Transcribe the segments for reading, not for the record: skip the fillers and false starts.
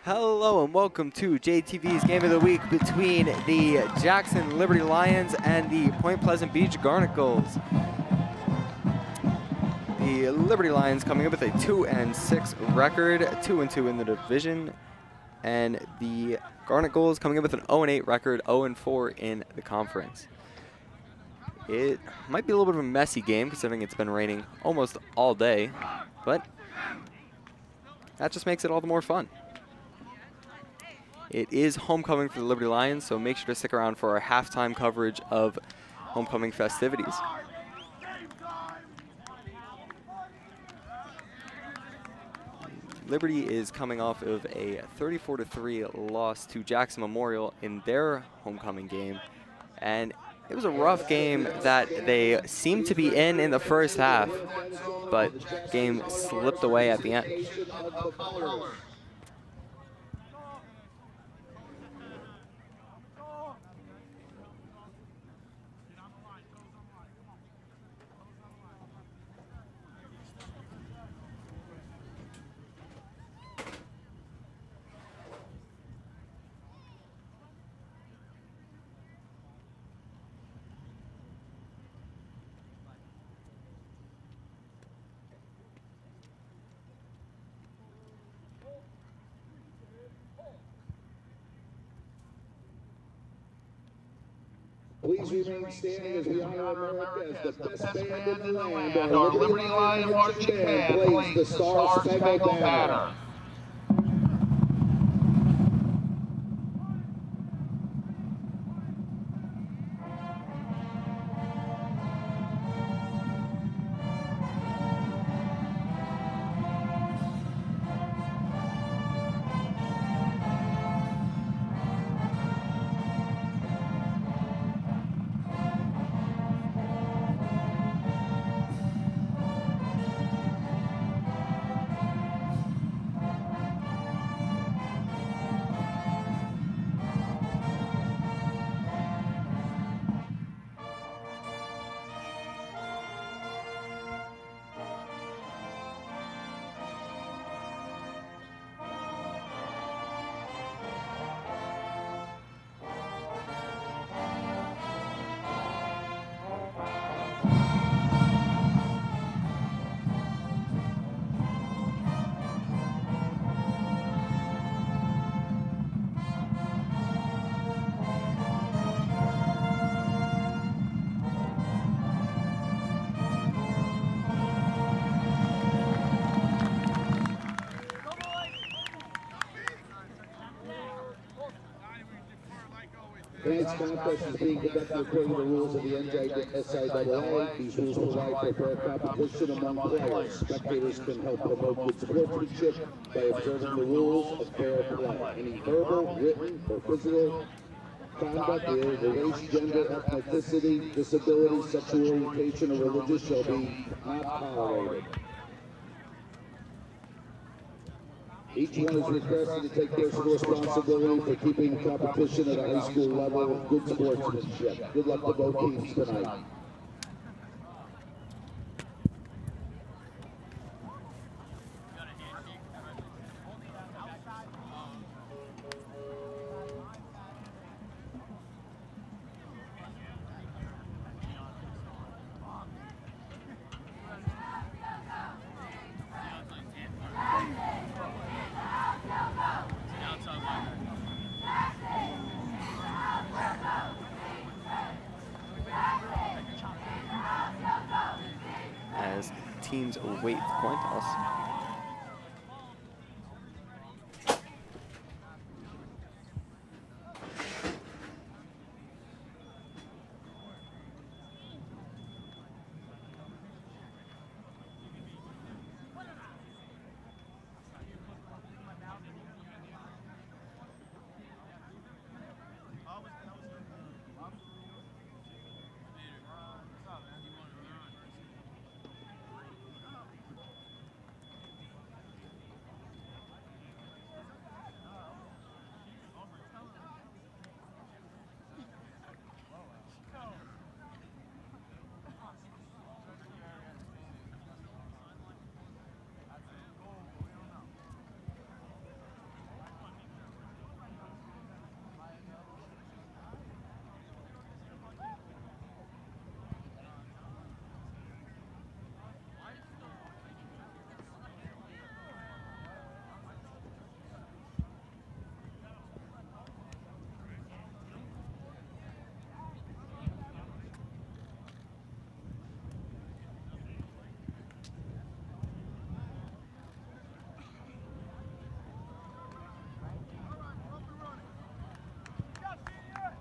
Hello and welcome to JTV's Game of the Week between the Jackson Liberty Lions and the Point Pleasant Beach Garnacles. The Liberty Lions coming in with a 2-6 record, 2-2 in the division, and the Garnacles coming in with an 0-8 record, 0-4 in the conference. It might be a little bit of a messy game considering it's been raining almost all day, but that just makes it all the more fun. It is homecoming for the Liberty Lions, so make sure to stick around for our halftime coverage of homecoming festivities. Liberty is coming off of a 34-3 loss to Jackson Memorial in their homecoming game, and it was a rough game that they seemed to be in the first half, but game slipped away at the end. Please remain standing as we honor America as the best band in the land. Our Liberty Lion Marching Band plays the Star Spangled Banner. Tonight's contest is being conducted according to the rules of the NJSIAA. These rules provide for fair competition among players. Spectators can help promote good sportsmanship by observing the rules of fair play. Any verbal, written, or physical conduct related to race, gender, ethnicity, disability, sexual orientation, or religion shall be not tolerated. Each one is requested to take personal responsibility for keeping the competition at a high school level of good sportsmanship. Good luck to both teams tonight. As teams await the coin toss.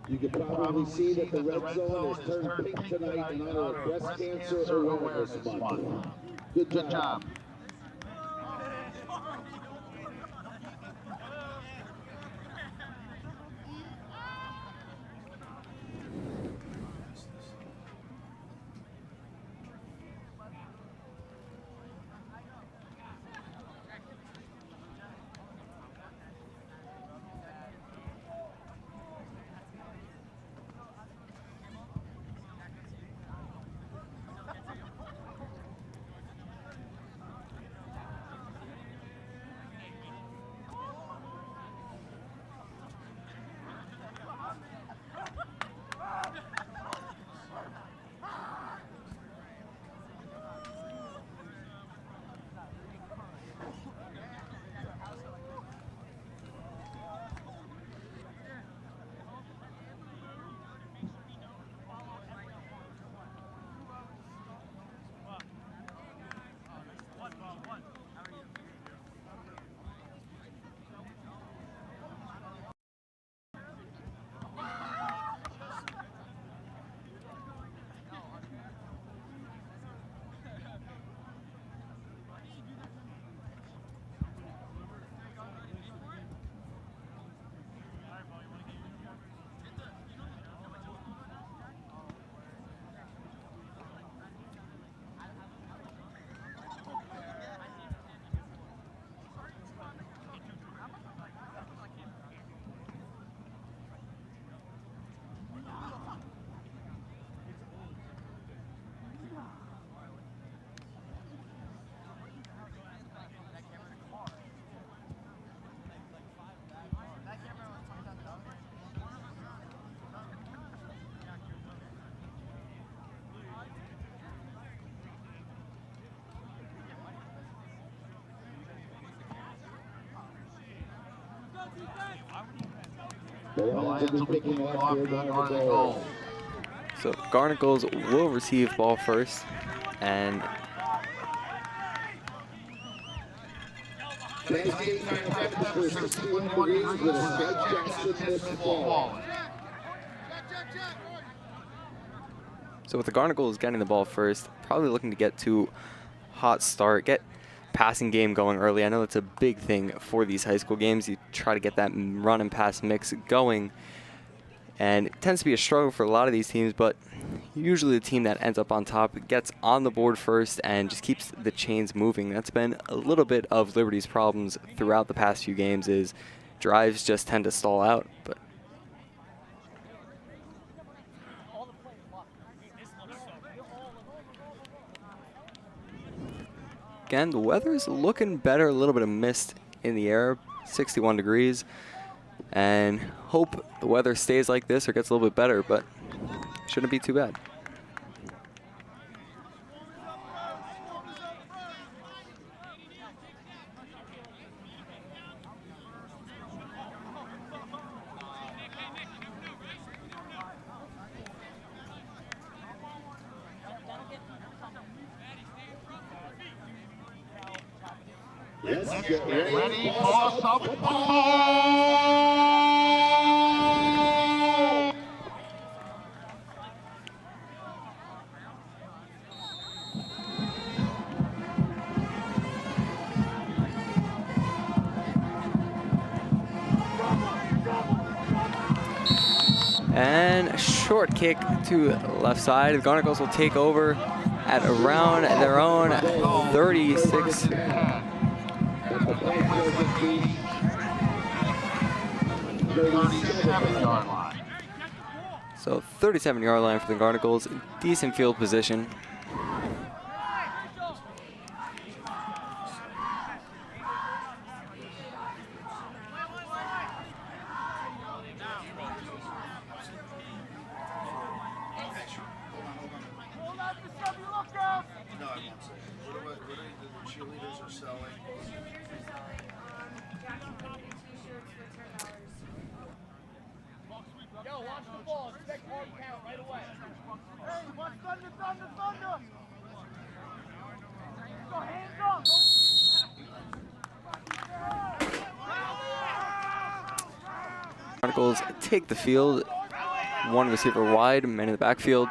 You can probably see that the red zone has turned pink tonight in honor of Breast Cancer Awareness Month. Good job. The Lions will be kicking off here, Garnet Gold. So Garnet Gulls will receive ball first, and so with the Garnet Gulls getting the ball first, probably looking to get to hot start, get passing game going early. I know that's a big thing for these high school games. You try to get that run and pass mix going, and it tends to be a struggle for a lot of these teams, but usually the team that ends up on top gets on the board first and just keeps the chains moving. That's been a little bit of Liberty's problems throughout the past few games, is drives just tend to stall out. But again, the weather is looking better, a little bit of mist in the air, 61 degrees, and hope the weather stays like this or gets a little bit better, but shouldn't be too bad. Let's get ready for some football! And a short kick to the left side. The Garnet Gulls will take over at around their own 36. 37-yard line. So 37-yard line for the Garnet Gulls. Decent field position. Garnet Gulls take the field. One receiver wide, man in the backfield.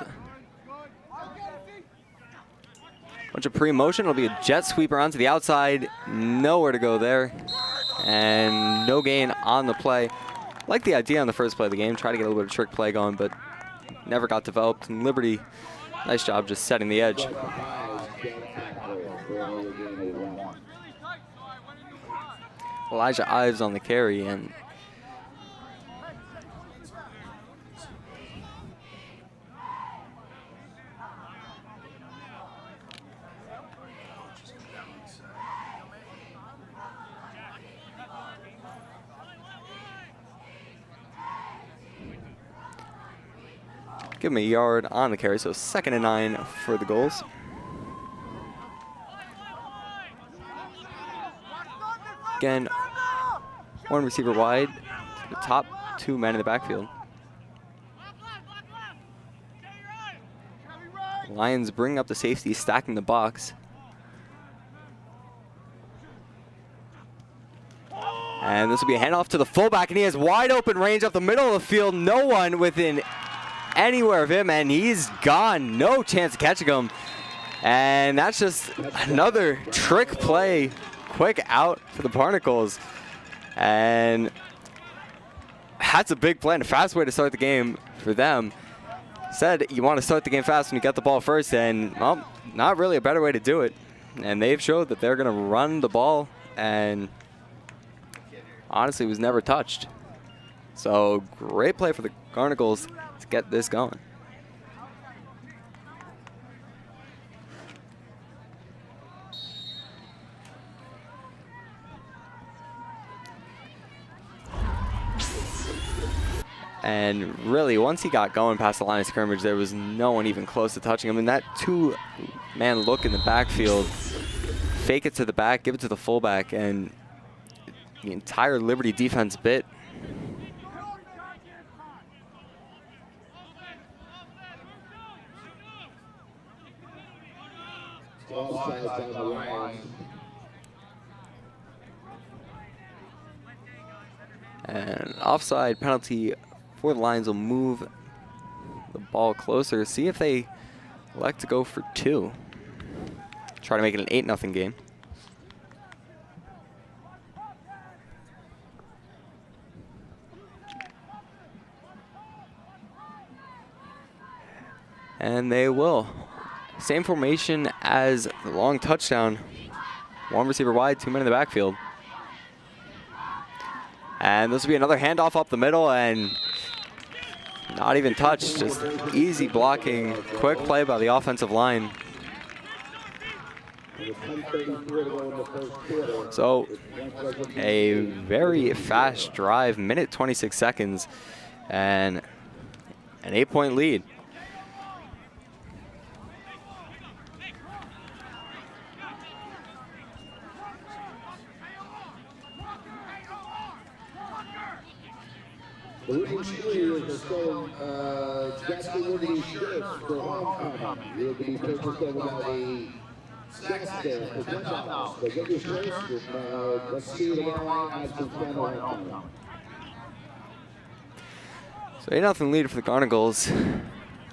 Bunch of pre-motion. It'll be a jet sweeper onto the outside. Nowhere to go there. And no gain on the play. Like the idea on the first play of the game. Try to get a little bit of trick play going, but never got developed. And Liberty, nice job just setting the edge. Elijah Ives on the carry, and give him a yard on the carry, so 2nd and 9 for the goals. Again, one receiver wide, the top 2 men in the backfield. Lions bring up the safety, stacking the box. And this will be a handoff to the fullback, and he has wide open range up the middle of the field. No one within anywhere of him, and he's gone. No chance of catching him. And that's just another trick play. Quick out for the Barnacles. And that's a big play and a fast way to start the game for them. Said you want to start the game fast when you get the ball first, and well, not really a better way to do it. And they've showed that they're going to run the ball, and honestly was never touched. So great play for the Garnacles to get this going. And really, once he got going past the line of scrimmage, there was no one even close to touching him. And that 2-man look in the backfield, fake it to the back, give it to the fullback, and the entire Liberty defense bit. And offside penalty for the Lions will move the ball closer. See if they elect to go for 2. Try to make it an 8-0 game. And they will. Same formation as the long touchdown. 1 receiver wide, 2 men in the backfield. And this will be another handoff up the middle, and not even touched. Just easy blocking, quick play by the offensive line. So a very fast drive, minute 26 seconds, and an 8-point lead. The Liberty Cheerleaders are showing Jackson Liberty shirts for homecoming. They'll be purchased over by the snack stand for $10. So get your shirts. Let's see you tomorrow night at homecoming. So 8-0 lead for the Garnacles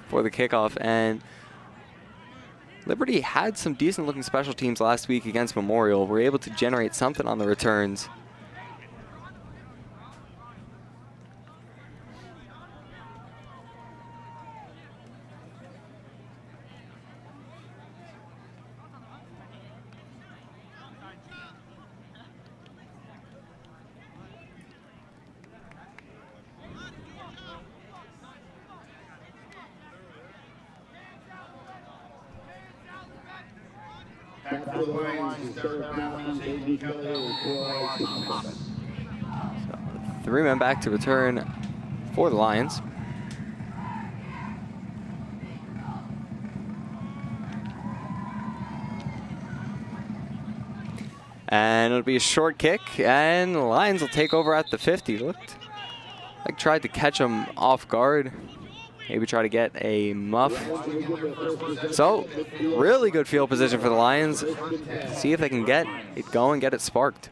for the kickoff, and Liberty had some decent looking special teams last week against Memorial. Were able to generate something on the returns. Back for the Lions, Derek Mountain, Davey Kelly, and Troy Thomas. 3 men back to return for the Lions. And it'll be a short kick, and the Lions will take over at the 50. Looked like tried to catch him off guard. Maybe try to get a muff. So, really good field position for the Lions. See if they can get it going, get it sparked.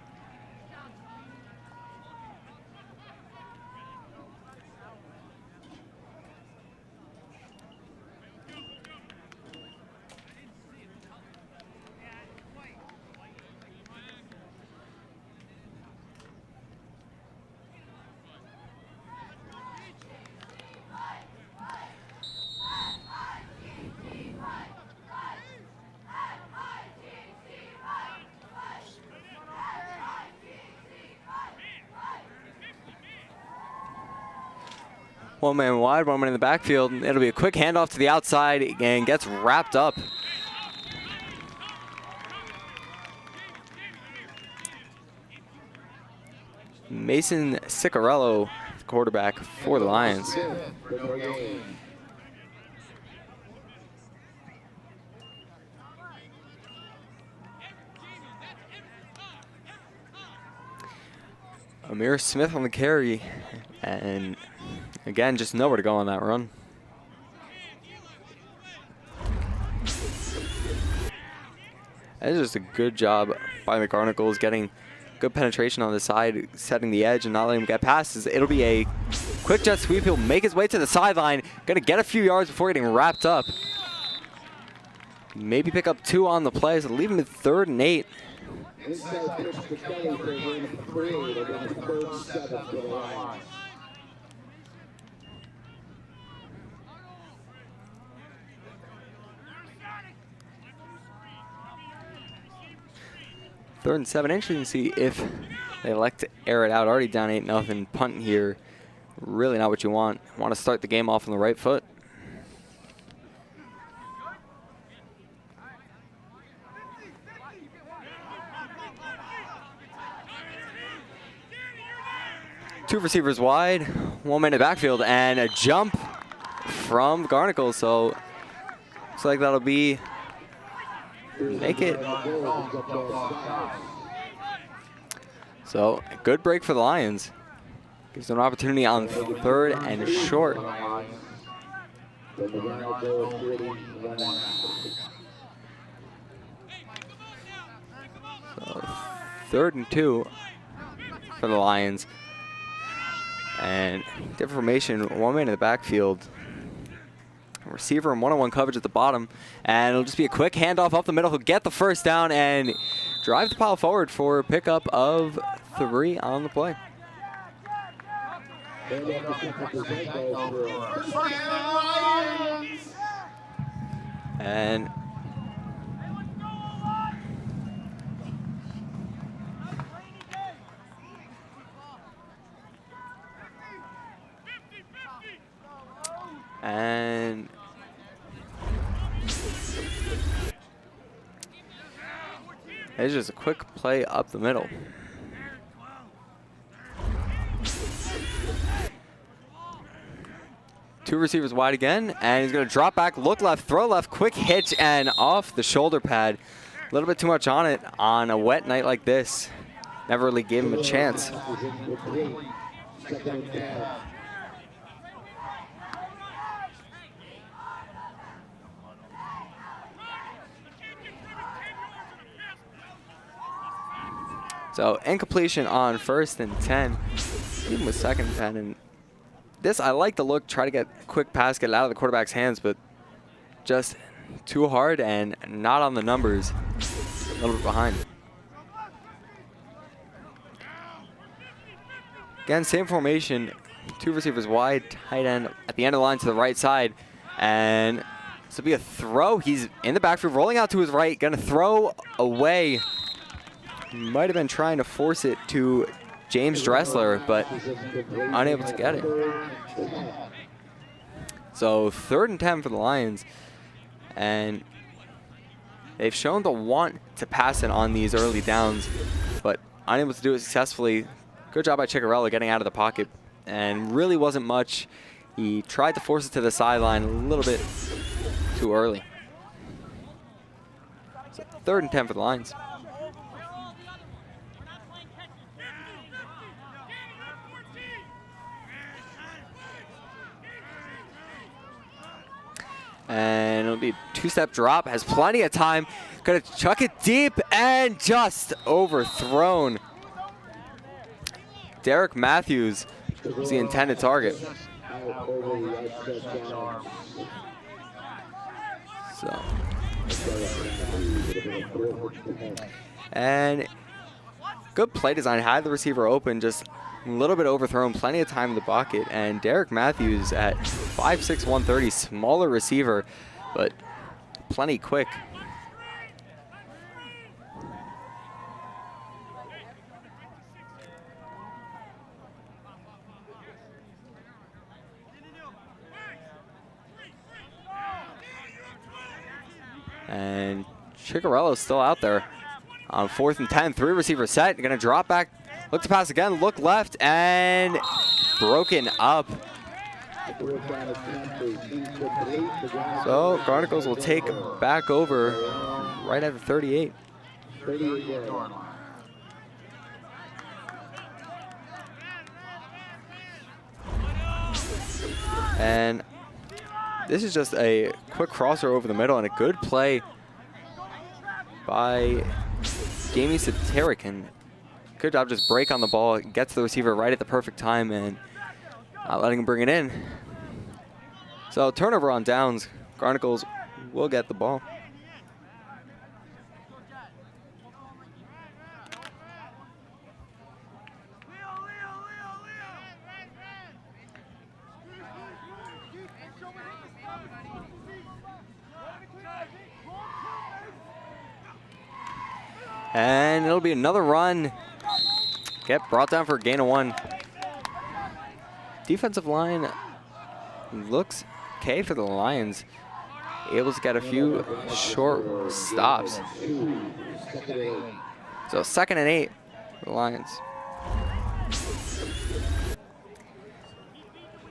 One man wide, one man in the backfield. It'll be a quick handoff to the outside and gets wrapped up. Mason Ciccarello, quarterback for the Lions. Amir Smith on the carry, and again, just nowhere to go on that run. That is just a good job by the Garnacles getting good penetration on the side, setting the edge and not letting him get past. It'll be a quick jet sweep. He'll make his way to the sideline, gonna get a few yards before getting wrapped up. Maybe pick up 2 on the play, so leave him at 3rd and 8. Inside pitch to Kelly for a gain of 3. They're going to 3rd 7 for the Lions. Third and 7. Interesting to see if they elect to air it out. Already down 8-0. Punt here. Really not what you want. Want to start the game off on the right foot. Two receivers wide, one man in the backfield, and a jump from Garnacles. So looks like that'll be make it. So good break for the Lions. Gives them an opportunity on 3rd and short. So 3rd and 2 for the Lions. And different formation, one man in the backfield. Receiver and one-on-one coverage at the bottom. And it'll just be a quick handoff up the middle. He'll get the first down and drive the pile forward for a pickup of 3 on the play. And it's just a quick play up the middle. Two receivers wide again, and he's going to drop back, look left, throw left, quick hitch, and off the shoulder pad. A little bit too much on it on a wet night like this. Never really gave him a chance. So incompletion on 1st and 10, even with 2nd and 10. And this, I like the look, try to get a quick pass, get it out of the quarterback's hands, but just too hard and not on the numbers, a little bit behind. Again, same formation, 2 receivers wide, tight end at the end of the line to the right side. And this will be a throw. He's in the backfield, rolling out to his right, gonna throw away. Might have been trying to force it to James Dressler, but unable to get it. So 3rd and 10 for the Lions. And they've shown the want to pass it on these early downs, but unable to do it successfully. Good job by Ciccarello getting out of the pocket, and really wasn't much. He tried to force it to the sideline a little bit too early. So 3rd and 10 for the Lions. And it'll be a 2-step drop, has plenty of time. Gonna chuck it deep and just overthrown. Derek Matthews is the intended target. So. And good play design, had the receiver open, just a little bit overthrown, plenty of time in the pocket, and Derek Matthews at 5'6", 130, smaller receiver, but plenty quick. And Chicarello's still out there. On 4th and 10, 3 receiver set. Gonna drop back, look to pass again, look left, and broken up. So Garnacles will take back over right at the 38. And this is just a quick crosser over the middle and a good play by Jamie Satarican. Good job, just break on the ball, gets the receiver right at the perfect time and not letting him bring it in. So turnover on downs, Garnacles will get the ball. And it'll be another run. Get brought down for a gain of 1. Defensive line looks okay for the Lions. Able to get a few short stops. So 2nd and 8 for the Lions.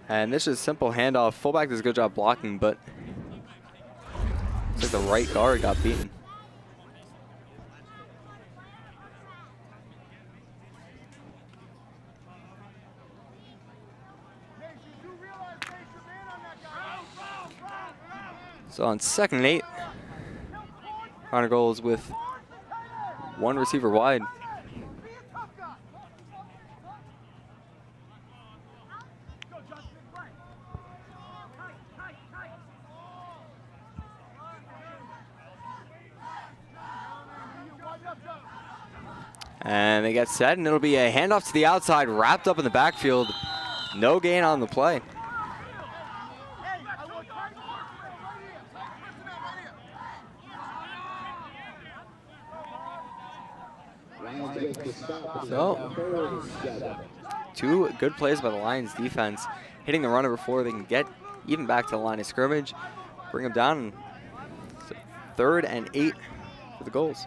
And this is a simple handoff. Fullback does a good job blocking, but looks like the right guard got beaten. So on 2nd and 8, Garnacles with 1 receiver wide. And they get set, and it'll be a handoff to the outside, wrapped up in the backfield. No gain on the play. So, 2 good plays by the Lions defense. Hitting the runner before they can get even back to the line of scrimmage. Bring them down. So 3rd and 8 for the goals.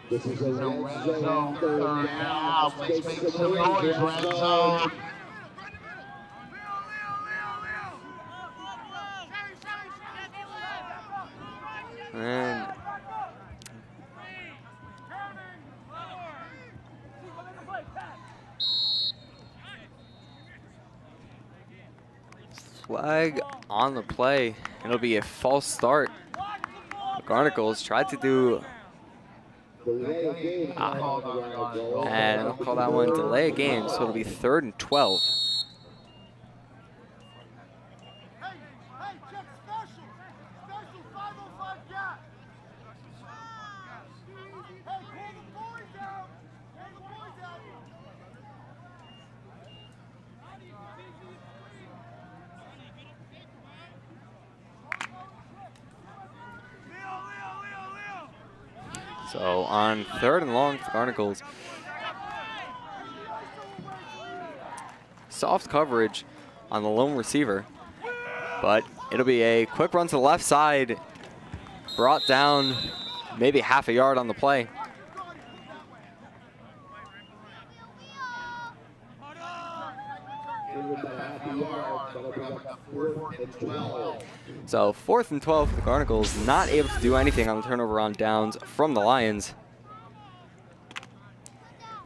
This is a red zone, 3rd down. Let's make some noise, red zone. And flag on the play. It'll be a false start. The Garnacles tried to do and I'll call that one delay a game, so it'll be 3rd and 12. So on 3rd and long for the Garnacles. Soft coverage on the lone receiver, but it'll be a quick run to the left side, brought down maybe half a yard on the play. So 4th and 12 for the Garnacles, not able to do anything on the turnover on downs from the Lions.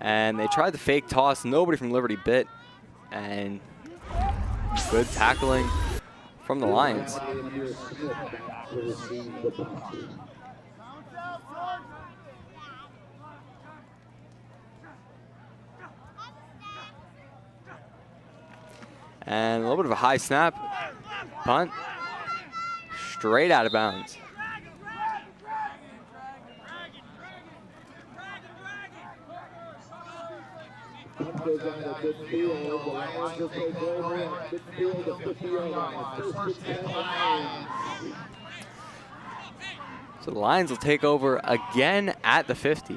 And they tried the fake toss, nobody from Liberty bit, and good tackling from the Lions. And a little bit of a high snap, punt, straight out of bounds. So the Lions will take over again at the 50.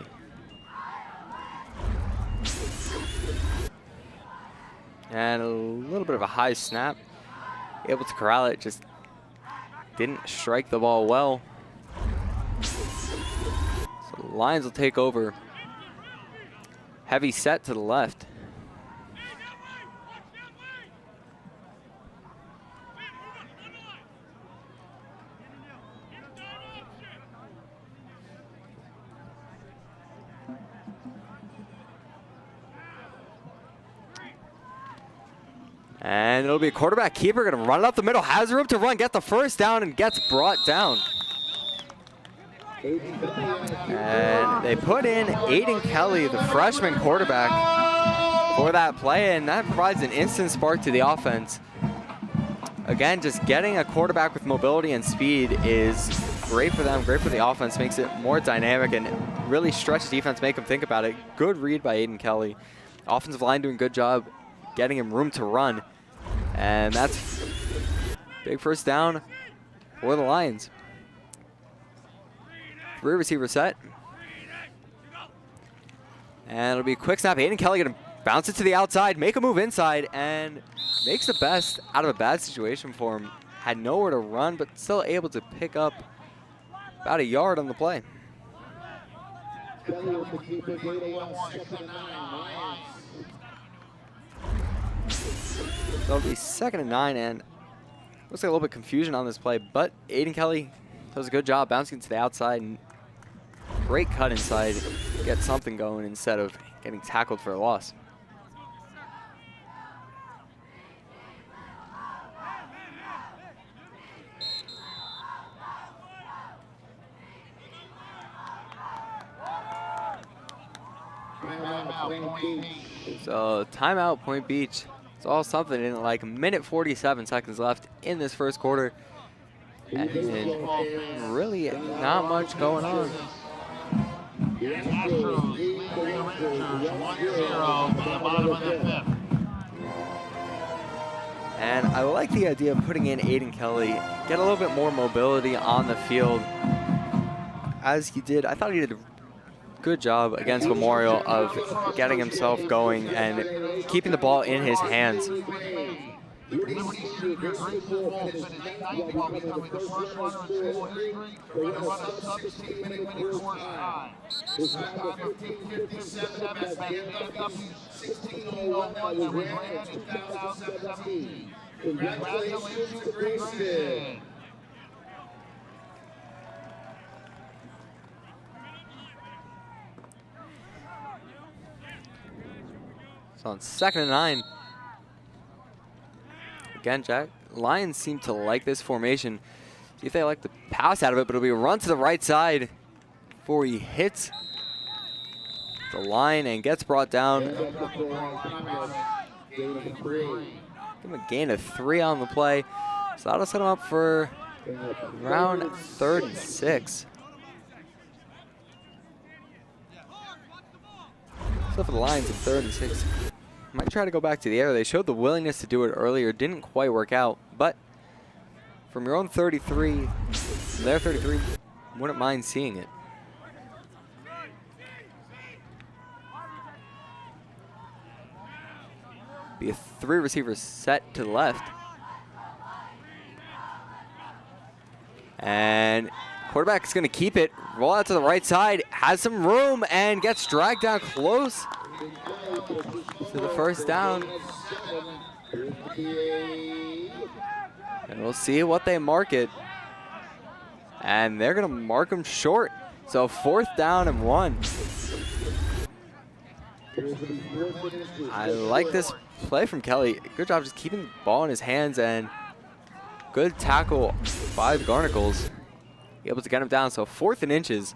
And a little bit of a high snap. Able to corral it, just didn't strike the ball well. So the Lions will take over. Heavy set to the left. And it'll be a quarterback keeper, gonna run it up the middle, has room to run, get the first down, and gets brought down. And they put in Aiden Kelly, the freshman quarterback, for that play, and that provides an instant spark to the offense. Again, just getting a quarterback with mobility and speed is great for them, great for the offense, makes it more dynamic and really stretch defense, make them think about it. Good read by Aiden Kelly. Offensive line doing a good job getting him room to run. And that's big first down for the Lions. 3 receiver set. And it'll be a quick snap. Aiden Kelly gonna bounce it to the outside, make a move inside, and makes the best out of a bad situation for him. Had nowhere to run, but still able to pick up about a yard on the play. Kelly with the keeper, gain of 1, 2nd and 9, Lions. So it'll be 2nd and 9, and looks like a little bit of confusion on this play, but Aiden Kelly does a good job bouncing to the outside and great cut inside, get something going instead of getting tackled for a loss. So timeout, Point Beach. It's all something in like a minute 47 seconds left in this first quarter. And really not much going on. And I like the idea of putting in Aiden Kelly, get a little bit more mobility on the field as he did. I thought he did a good job against Memorial of getting himself going and keeping the ball in his hands. Congratulations to Princeton. So on 2nd and 9. Again, Jack, Lions seem to like this formation. See if they like the pass out of it, but it'll be a run to the right side before he hits the line and gets brought down. Give him a gain of 3 on the play. So that'll set him up for around 3rd and 6. So for the Lions in 3rd and 6. Might try to go back to the air. They showed the willingness to do it earlier. Didn't quite work out. But from your own 33, from their 33, wouldn't mind seeing it. Be a 3 receiver set to the left. And quarterback's going to keep it. Roll out to the right side. Has some room and gets dragged down close to the first down. And we'll see what they mark it. And they're going to mark him short. So 4th down and 1. I like this play from Kelly. Good job just keeping the ball in his hands, and good tackle by the Garnacles. Able to get him down, so 4th and inches.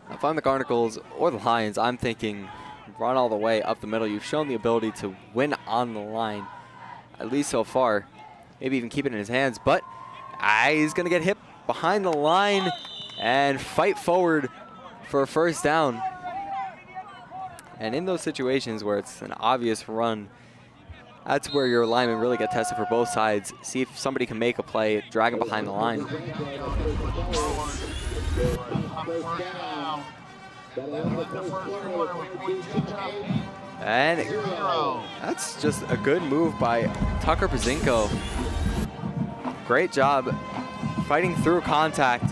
If I'm the Garnacles or the Lions, I'm thinking run all the way up the middle. You've shown the ability to win on the line, at least so far. Maybe even keep it in his hands, but he's going to get hit behind the line and fight forward for a first down. And in those situations where it's an obvious run, that's where your linemen really get tested for both sides. See if somebody can make a play, drag him behind the line. And that's just a good move by Tucker Pazinko. Great job fighting through contact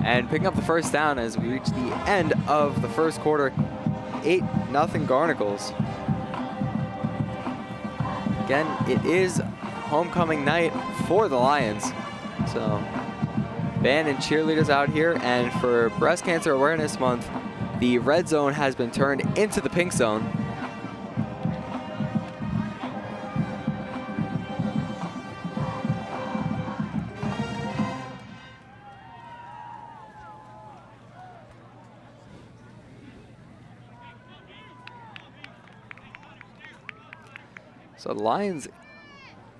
and picking up the first down as we reach the end of the first quarter. 8-0 Garnacles. Again, it is homecoming night for the Lions. So band and cheerleaders out here, and for Breast Cancer Awareness Month, the red zone has been turned into the pink zone. So the Lions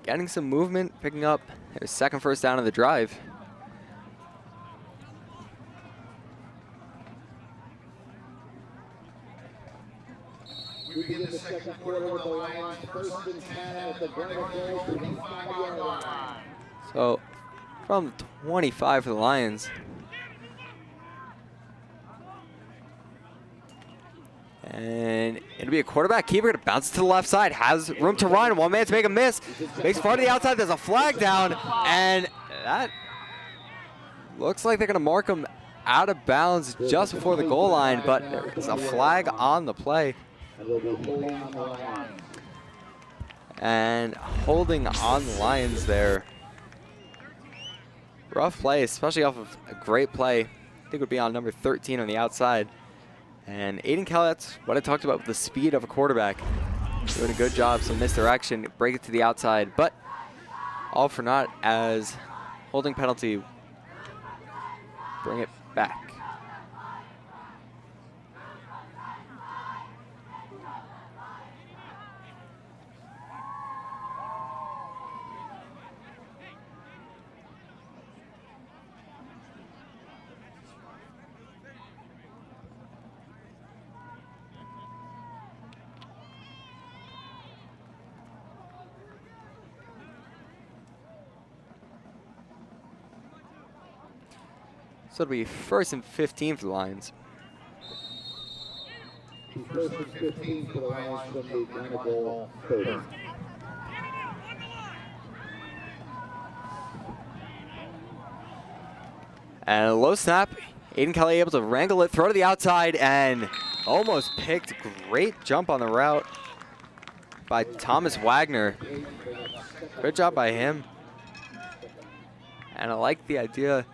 getting some movement, picking up their second first down of the drive. We begin the second quarter with the Lions first and 10 at the Granite Gold 25-yard line. So from 25 for the Lions. And it'll be a quarterback keeper to bounce to the left side. Has room to run. One man to make a miss. Makes far to the outside. There's a flag down. And that looks like they're going to mark him out of bounds just before the goal line. But there's a flag on the play. And holding on the Lions there. Rough play, especially off of a great play. I think it would be on number 13 on the outside. And Aiden Kelly, that's what I talked about with the speed of a quarterback. Doing a good job, some misdirection, break it to the outside, but all for naught as holding penalty, bring it back. So it'll be 1st and 15 for the Lions. First and 15 for the Lions from the Granite Gold 30. And a low snap. Aiden Kelly able to wrangle it, throw to the outside, and almost picked. Great jump on the route by Thomas Wagner. Good job by him. And I like the idea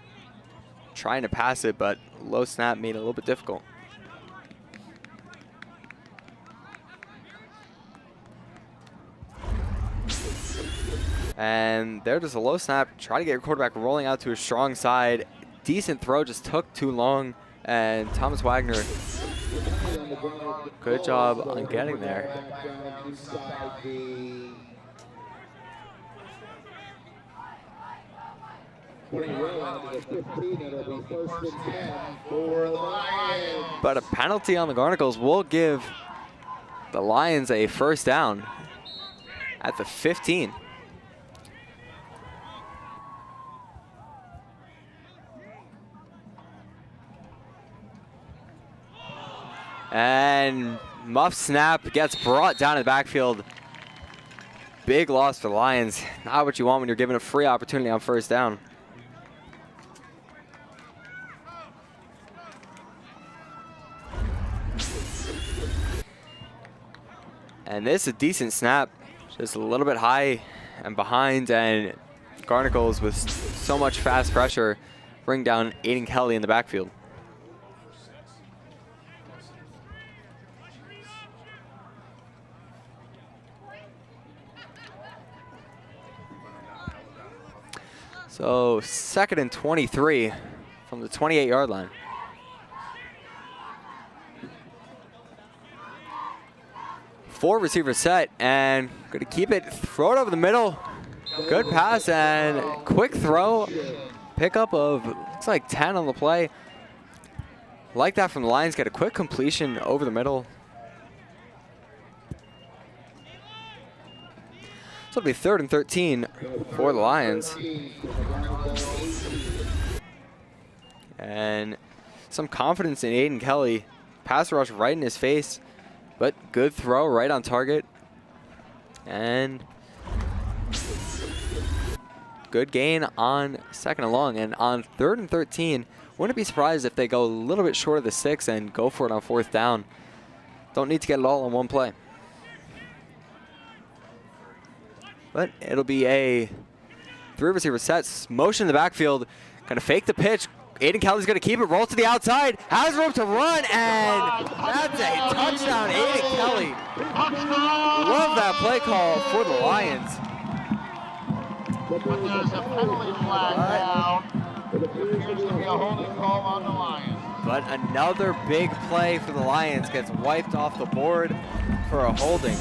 trying to pass it, but low snap made it a little bit difficult. And there, just a low snap. Try to get your quarterback rolling out to a strong side. Decent throw, just took too long. And Thomas Wagner, good job on getting there. But a penalty on the Garnacles will give the Lions a first down at the 15. And muff snap gets brought down in the backfield. Big loss for the Lions. Not what you want when you're given a free opportunity on first down. And this is a decent snap, just a little bit high and behind, and Garnacles with so much fast pressure bring down Aiden Kelly in the backfield. So 2nd and 23 from the 28-yard line. Four receivers set, and going to keep it, throw it over the middle. Good pass and quick throw. Pickup of, looks like 10 on the play. Like that from the Lions, get a quick completion over the middle. So it'll be 3rd and 13 for the Lions. And some confidence in Aiden Kelly pass rush right in his face, but good throw right on target. And good gain on 2nd and long. And on 3rd and 13, wouldn't be surprised if they go a little bit short of the 6 and go for it on 4th down. Don't need to get it all in one play. But it'll be a 3 receiver set, motion in the backfield, gonna fake the pitch. Aiden Kelly's gonna keep it, roll to the outside, has room to run, and that's a touchdown, Aiden Kelly. Love that play call for the Lions. But there's a penalty flag down. It appears to be a holding call on the Lions. But another big play for the Lions gets wiped off the board for a holding.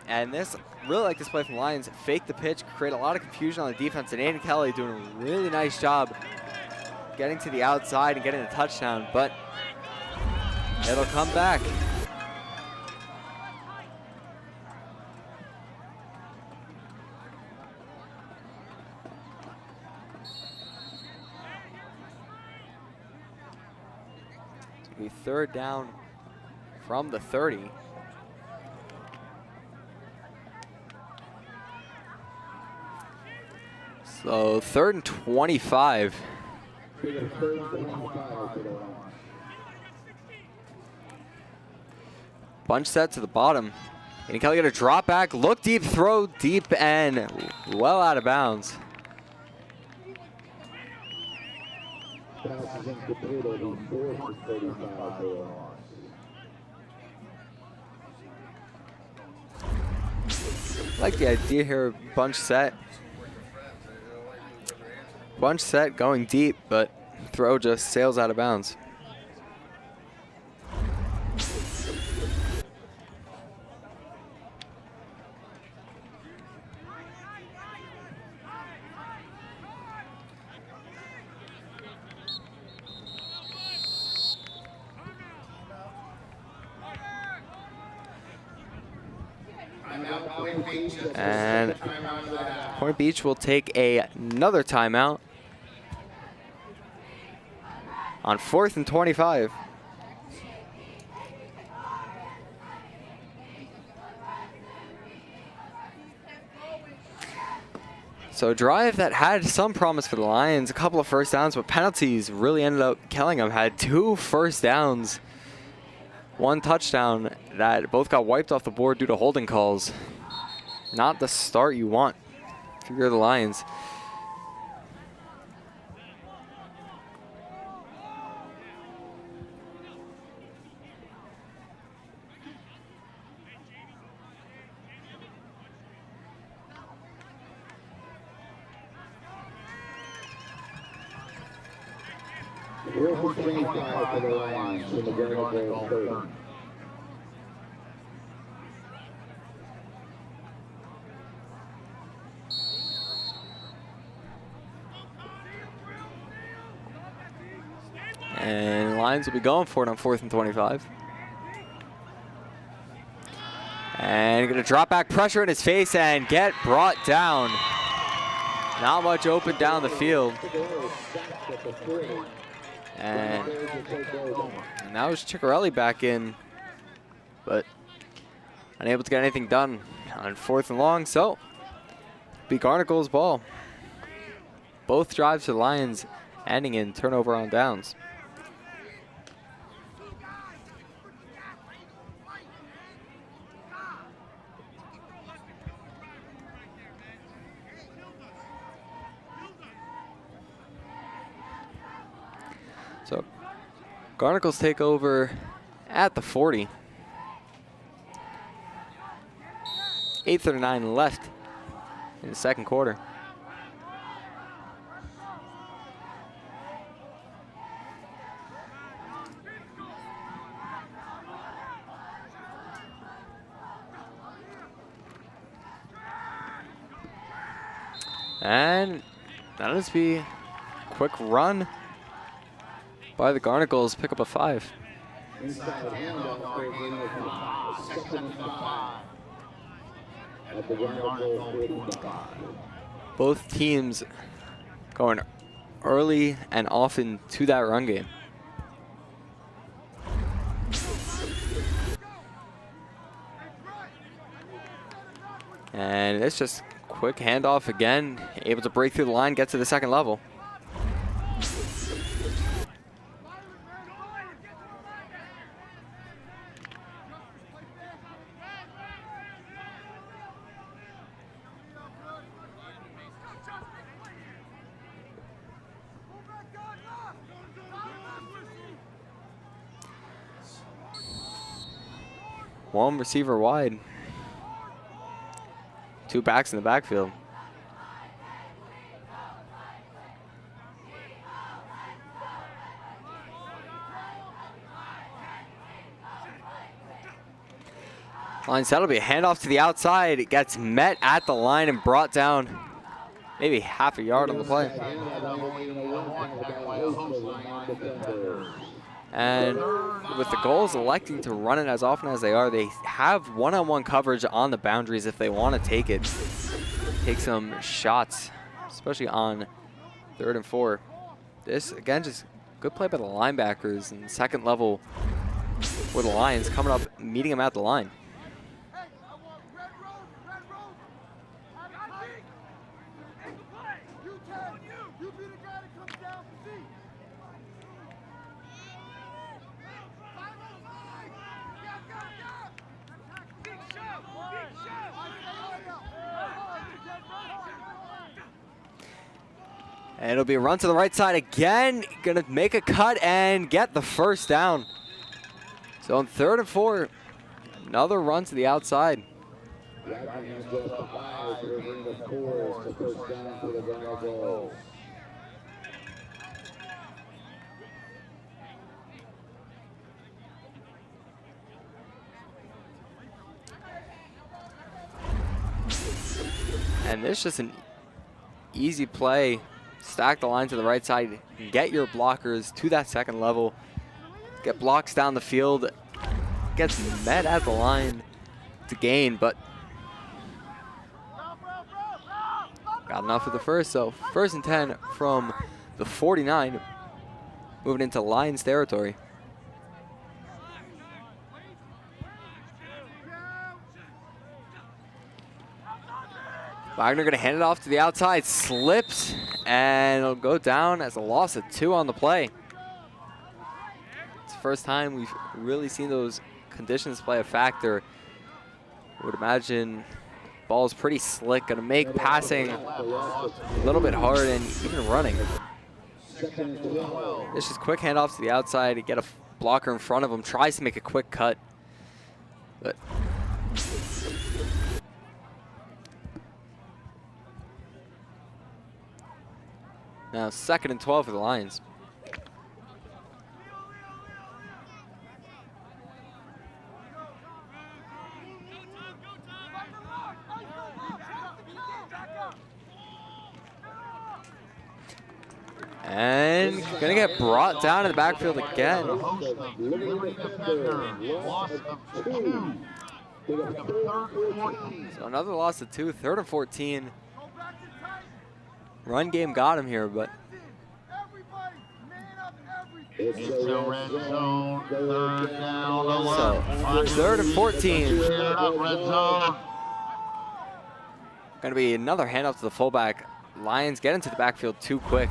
And this, really like this play from the Lions, fake the pitch, create a lot of confusion on the defense, and Aiden Kelly doing a really nice job getting to the outside and getting a touchdown, but it'll come back. It'll be 3rd down from the 30. So 3rd and 25. Bunch set to the bottom. And Kelly got a drop back, look deep, throw deep, and well out of bounds. Like the idea here, bunch set. Bunch set going deep, but throw just sails out of bounds. And Point Beach will take another timeout on 4th and 25. So a drive that had some promise for the Lions, a couple of first downs, but penalties really ended up killing them. Had 2 first downs, 1 touchdown that both got wiped off the board due to holding calls. Not the start you want if you're the Lions. And Lions will be going for it on 4th and 25. And gonna drop back pressure in his face and get brought down. Not much open down the field. And now is Ciccarelli back in, but unable to get anything done on 4th and long, so be Garnacle's ball. Both drives for the Lions ending in turnover on downs. So Garnacles take over at the 40. 8:39 left in the 2nd quarter. And that'll just be a quick run by the Garnacles, pick up a 5. Both teams going early and often to that run game. And it's just quick handoff again. Able to break through the line, get to the second level. One receiver wide. Two backs in the backfield. Line set will be a handoff to the outside. It gets met at the line and brought down maybe half a yard on the play. And with the Gulls electing to run it as often as they are, they have one-on-one coverage on the boundaries if they want to take it. Take some shots, especially on 3rd and 4. This, again, just good play by the linebackers and second level for the Lions coming up, meeting them at the line. And it'll be a run to the right side again. Gonna make a cut and get the first down. So on 3rd and 4, another run to the outside. And this is just an easy play. Stack the line to the right side, get your blockers to that second level, get blocks down the field, gets met at the line to gain, but got enough for the first. So 1st and 10 from the 49, moving into Lions territory. Wagner going to hand it off to the outside, slips, and it'll go down as a loss of 2 on the play. It's the first time we've really seen those conditions play a factor. I would imagine ball's pretty slick, going to make passing a little bit hard and even running. It's just quick handoff to the outside to get a blocker in front of him, tries to make a quick cut, but now 2nd and 12 for the Lions. And gonna get brought down in the backfield again. So another loss of 2, 3rd and 14. Run game got him here, but It's a red zone, 3rd down, so 3rd and 14. Red zone. Going to be another handoff to the fullback. Lions get into the backfield too quick.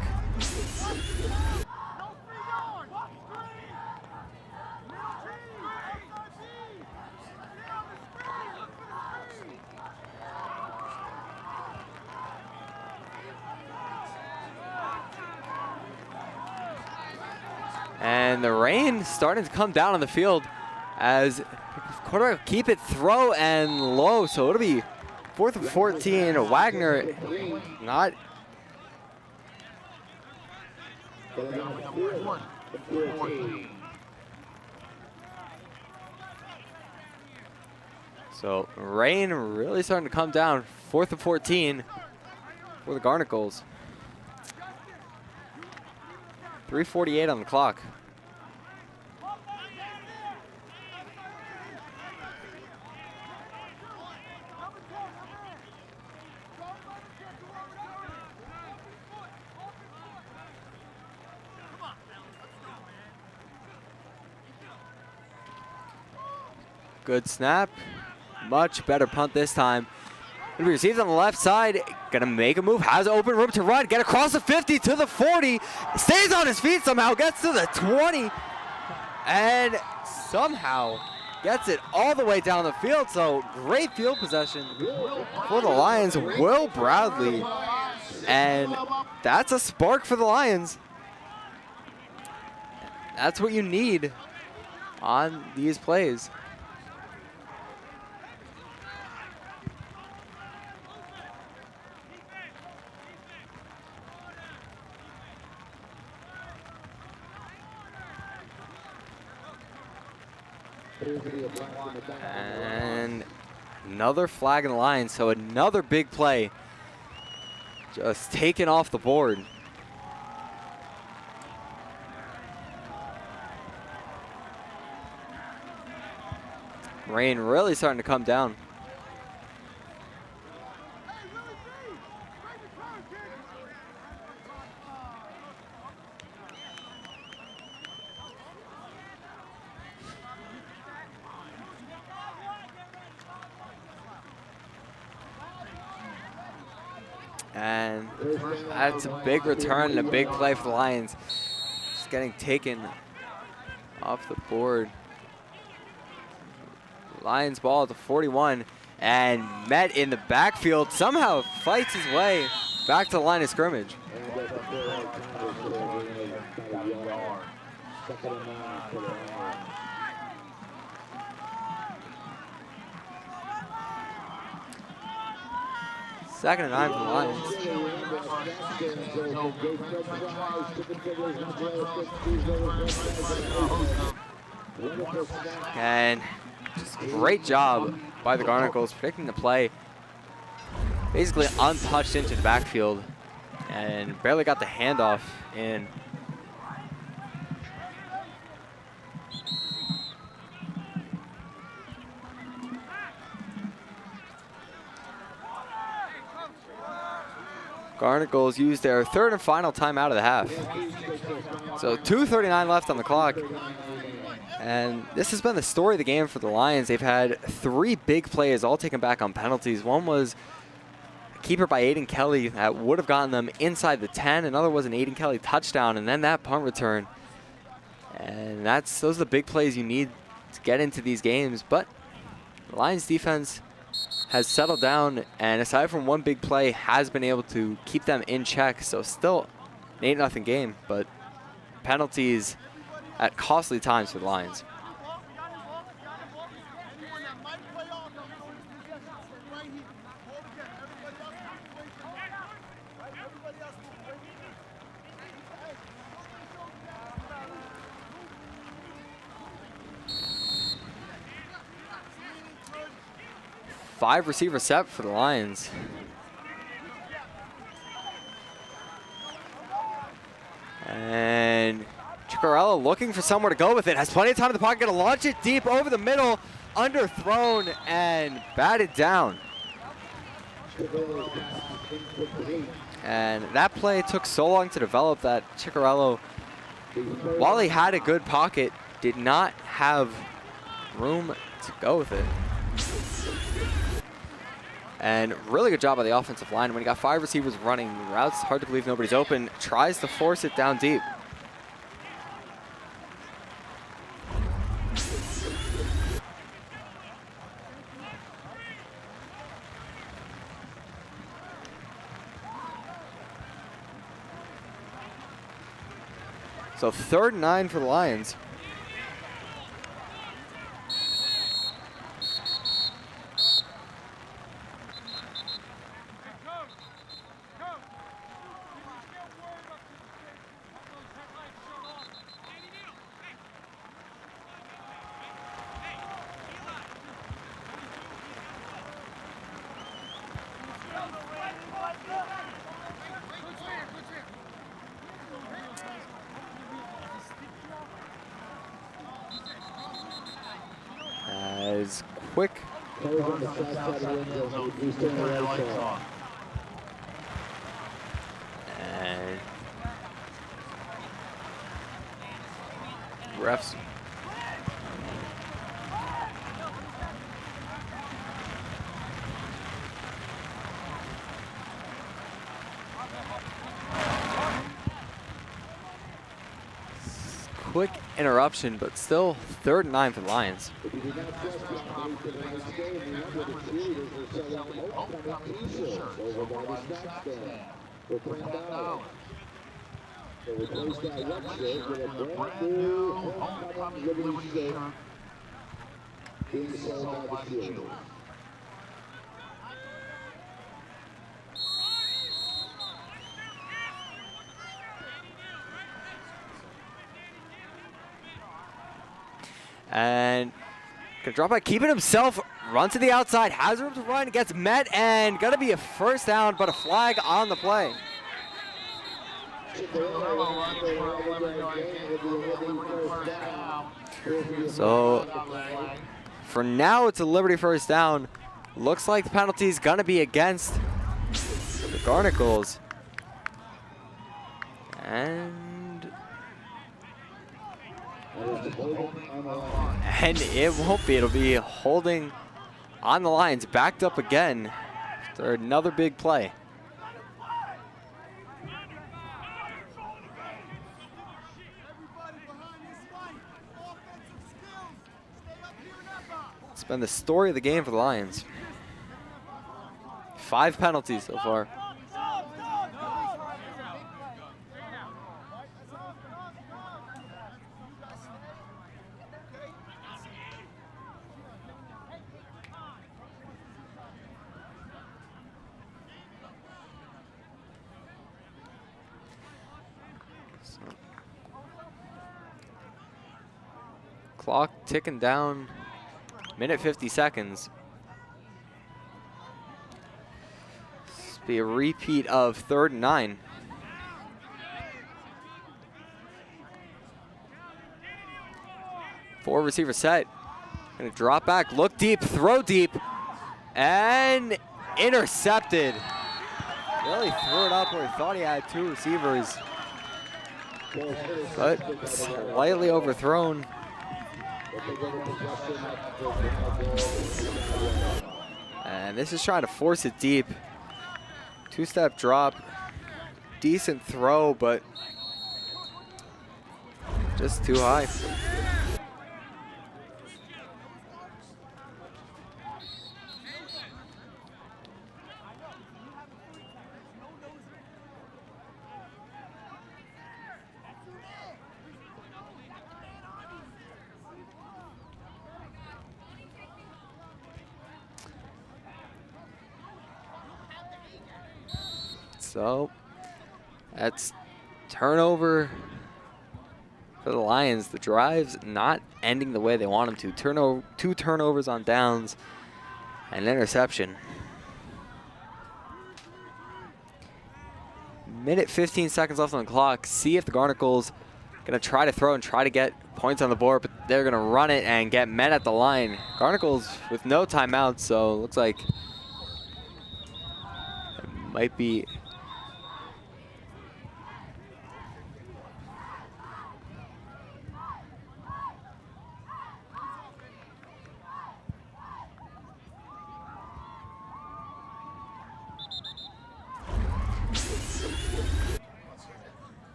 And the rain starting to come down on the field as quarterback keep it, throw, and low. So it'll be 4th and 14. Wagner not. So rain really starting to come down. 4th and 14 for the Garnet Gulls. 3:48 on the clock. Good snap. Much better punt this time. Gonna be received on the left side. Gonna make a move. Has open room to run. Get across the 50 to the 40. Stays on his feet somehow. Gets to the 20. And somehow gets it all the way down the field. So great field possession for the Lions. Will Bradley. And that's a spark for the Lions. That's what you need on these plays. And another flag in the line, so another big play just taken off the board. Rain really starting to come down. And that's a big return and a big play for the Lions. Just getting taken off the board. Lions ball at the 41 and met in the backfield. Somehow fights his way back to the line of scrimmage. Second and 9 for the Lions. And just great job by the Garnet Gulls predicting the play. Basically untouched into the backfield and barely got the handoff in. Garnet Gulls used their third and final timeout of the half. So 2:39 left on the clock. And this has been the story of the game for the Lions. They've had 3 big plays, all taken back on penalties. One was a keeper by Aiden Kelly that would have gotten them inside the 10. Another was an Aiden Kelly touchdown, and then that punt return. And those are the big plays you need to get into these games. But the Lions defense has settled down, and aside from one big play, has been able to keep them in check. So still an 8-0 game, but penalties at costly times for the Lions. Five receiver set for the Lions. And Ciccarello looking for somewhere to go with it. Has plenty of time in the pocket. Gonna launch it deep over the middle. Underthrown and batted down. And that play took so long to develop that Ciccarello, while he had a good pocket, did not have room to go with it. And really good job by the offensive line. When you got 5 receivers running routes, hard to believe nobody's open. Tries to force it down deep. So 3rd and 9 for the Lions. As quick. And refs. quick interruption, but still 3rd and 9 for the Lions. If you do not trust the operator tonight's game, remember the cheerleaders are selling homecoming t-shirts over by the snack stand for $10. So replace that red shirt with a brand new homecoming Liberty shirt being sold by the cheerleaders. And gonna drop back, keeping himself, run to the outside, has room to run, gets met, and gonna be a 1st down, but a flag on the play. So for now, it's a Liberty 1st down. Looks like the penalty is gonna be against the Garnacles. And it won't be. It'll be holding on the Lions. Backed up again after another big play. It's been the story of the game for the Lions. 5 penalties so far. Clock ticking down, minute 50 seconds. This will be a repeat of 3rd and 9. Four receiver set. Gonna drop back, look deep, throw deep, and intercepted. Really threw it up where he thought he had 2 receivers, but slightly overthrown. And this is trying to force it deep. 2-step drop. Decent throw, but just too high. So that's turnover for the Lions. The drive's not ending the way they want them to. 2 turnovers on downs and an interception. Minute 15 seconds left on the clock. See if the Garnacles gonna try to throw and try to get points on the board, but they're gonna run it and get met at the line. Garnacles with no timeouts, so looks like it might be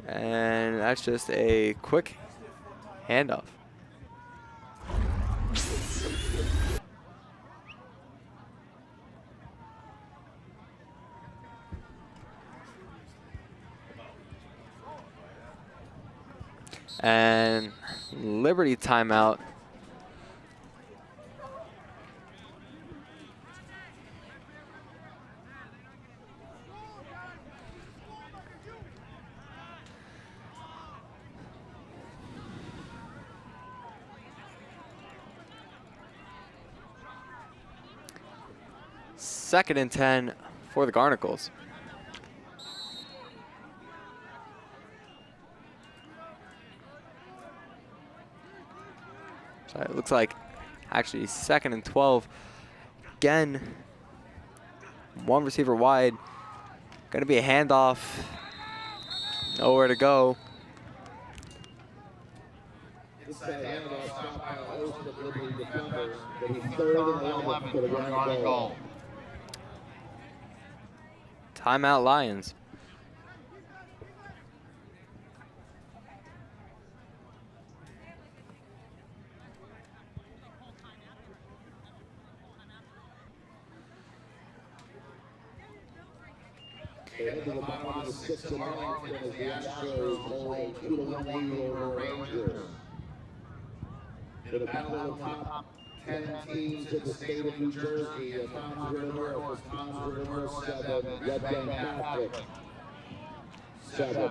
and that's just a quick handoff. And Liberty timeout. Second and 10 for the Garnacles. So it looks like actually 2nd and 12. Again, 1 receiver wide. Gonna be a handoff. Nowhere to go. Timeout Lions. Head to the bottom of the sixth and ninth, and as the Astros hold a 2-1 lead over the Rangers. In the battle of the top 10 teams in the state of New Jersey, Toms River North, Toms River North 7, Red Bank Catholic 7.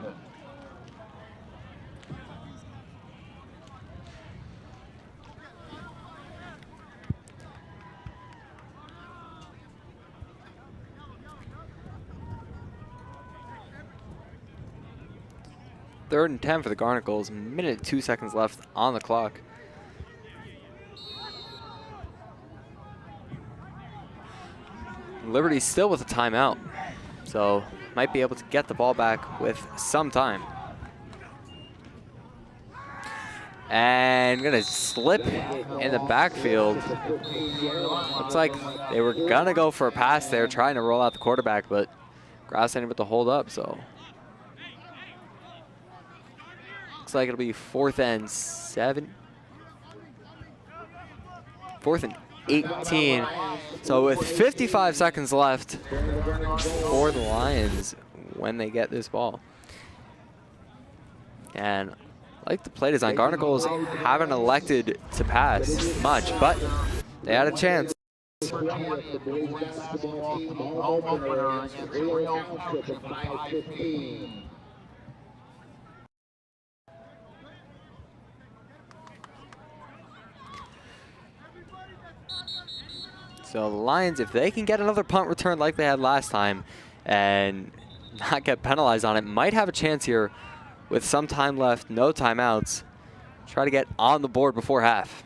Third and 10 for the Garnet Gulls. Minute and 2 seconds left on the clock. Liberty still with a timeout, so might be able to get the ball back with some time. And gonna slip in the backfield. Looks like they were gonna go for a pass there, trying to roll out the quarterback, but Grouse ended with the hold up, so. Looks like it'll be 4th and 7. 4th and 18. So with 55 seconds left for the Lions when they get this ball. And like the play design, Garnet Gulls haven't elected to pass much, but they had a chance. Home opener against Royal Township at 5:15. So the Lions, if they can get another punt return like they had last time and not get penalized on it, might have a chance here with some time left, no timeouts. Try to get on the board before half.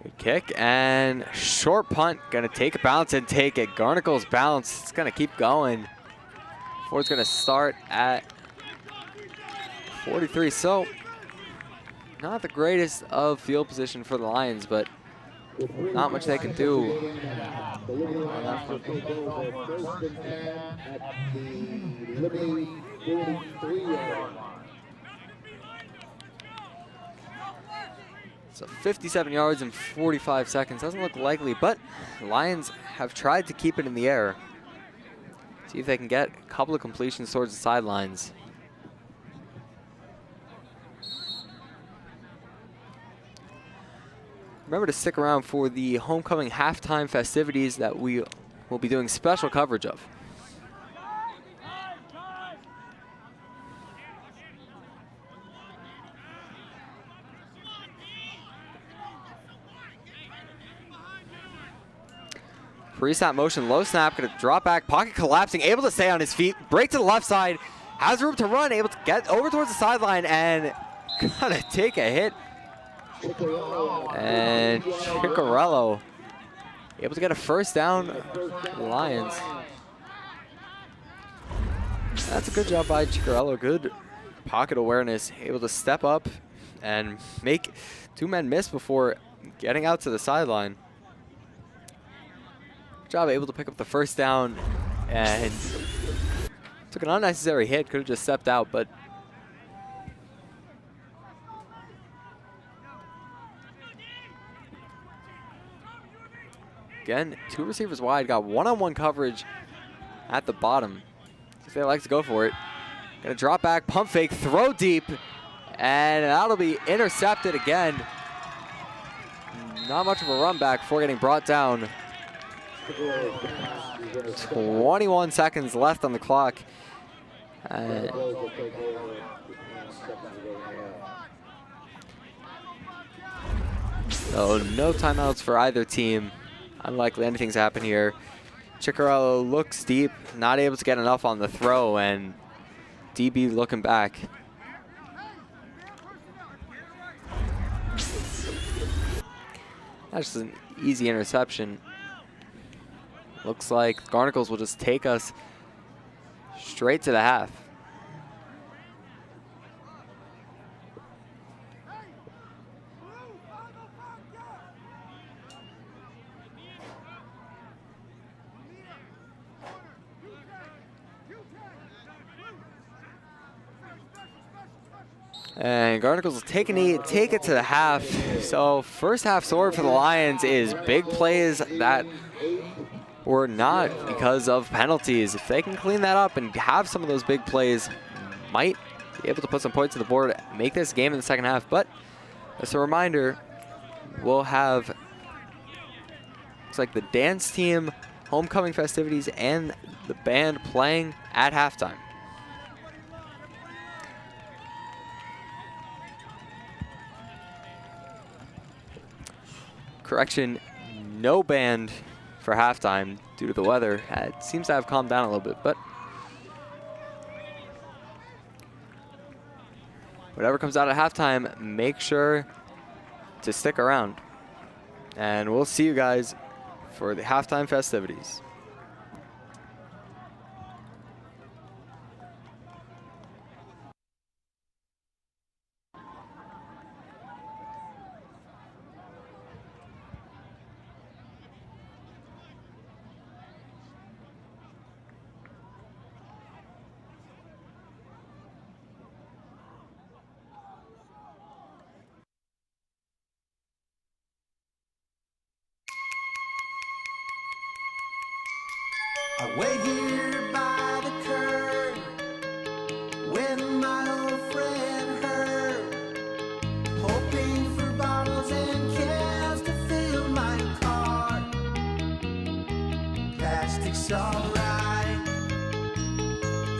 Good kick and short punt. Gonna take a bounce and take it. Garnet Gulls bounce. It's gonna keep going. Ford's gonna start at 43. So not the greatest of field position for the Lions, but not much they can do. So 57 yards in 45 seconds. Doesn't look likely, but the Lions have tried to keep it in the air. See if they can get a couple of completions towards the sidelines. Remember to stick around for the homecoming halftime festivities that we will be doing special coverage of. Pre-snap motion, low snap, gonna drop back, pocket collapsing, able to stay on his feet, break to the left side, has room to run, able to get over towards the sideline, and gonna take a hit. And Ciccarello able to get a first down for the Lions. That's a good job by Ciccarello, good pocket awareness, able to step up and make two men miss before getting out to the sideline. Job able to pick up the first down and took an unnecessary hit, could have just stepped out, but again, two receivers wide, got one-on-one coverage at the bottom. If they like to go for it. Gonna drop back, pump fake, throw deep, and that'll be intercepted again. Not much of a run back before getting brought down. 21 seconds left on the clock. So no timeouts for either team. Unlikely anything's happened here. Ciccarello looks deep, not able to get enough on the throw, and DB looking back. That's just an easy interception. Looks like Garnet Gulls will just take us straight to the half. And Garnacles will take a knee, take it to the half. So first half sword for the Lions is big plays that were not because of penalties. If they can clean that up and have some of those big plays, might be able to put some points on the board, make this game in the second half. But as a reminder, we'll have, looks like the dance team, homecoming festivities, and the band playing at halftime. Correction, no band for halftime due to the weather. It seems to have calmed down a little bit, but whatever comes out at halftime, make sure to stick around. And we'll see you guys for the halftime festivities. I wait here by the curb with my old friend Herb, hoping for bottles and cans to fill my car. Plastic's alright,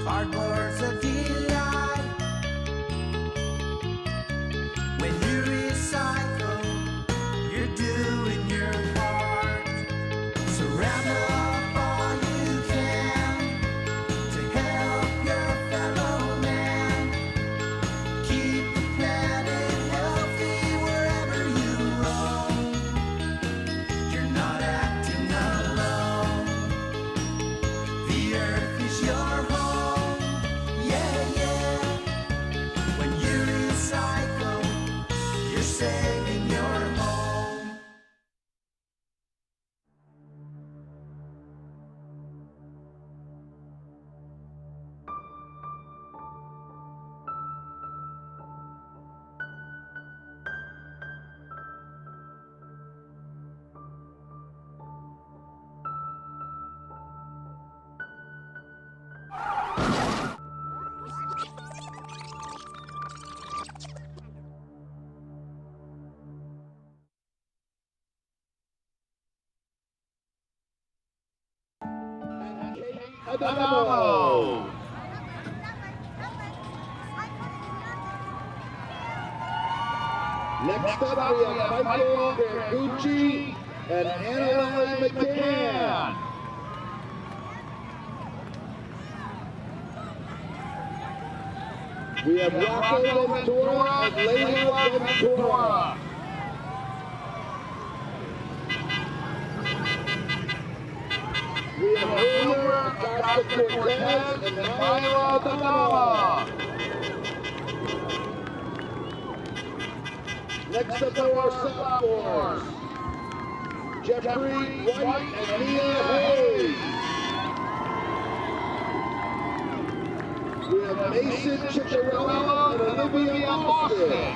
cardboard's a delight. When you recycle, you're doing your part. Surround up saving your home. Adamo. Next up, we have Michael Bergucci and Annalyn McCann. We have Rocco Ventura and Leila Ventura. We have Wilmer Costa Cortez and Myra Adamo. Next up are our sophomores, Jeffrey White and Mia Hayes. We have Mason Ciccarella and Olivia Austin.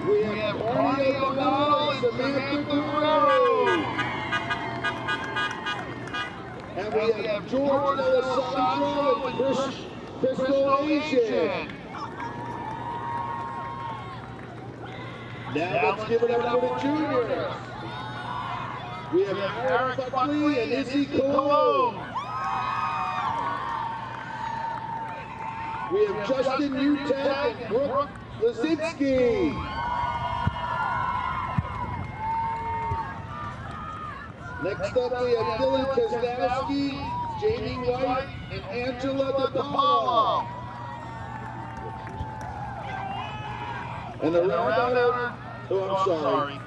We have Arnie O'Donnell and Samantha Guerrero. And we have George Alessandro and Crystal Asian. Now let's give it up for the juniors. We have Eric Buckley and Izzy Cologne. We have Justin Utek and Brooke Lazinski. Next up we have Dylan Kaznowski, Jamie White, and Angela DePaulo. And the round I'm sorry.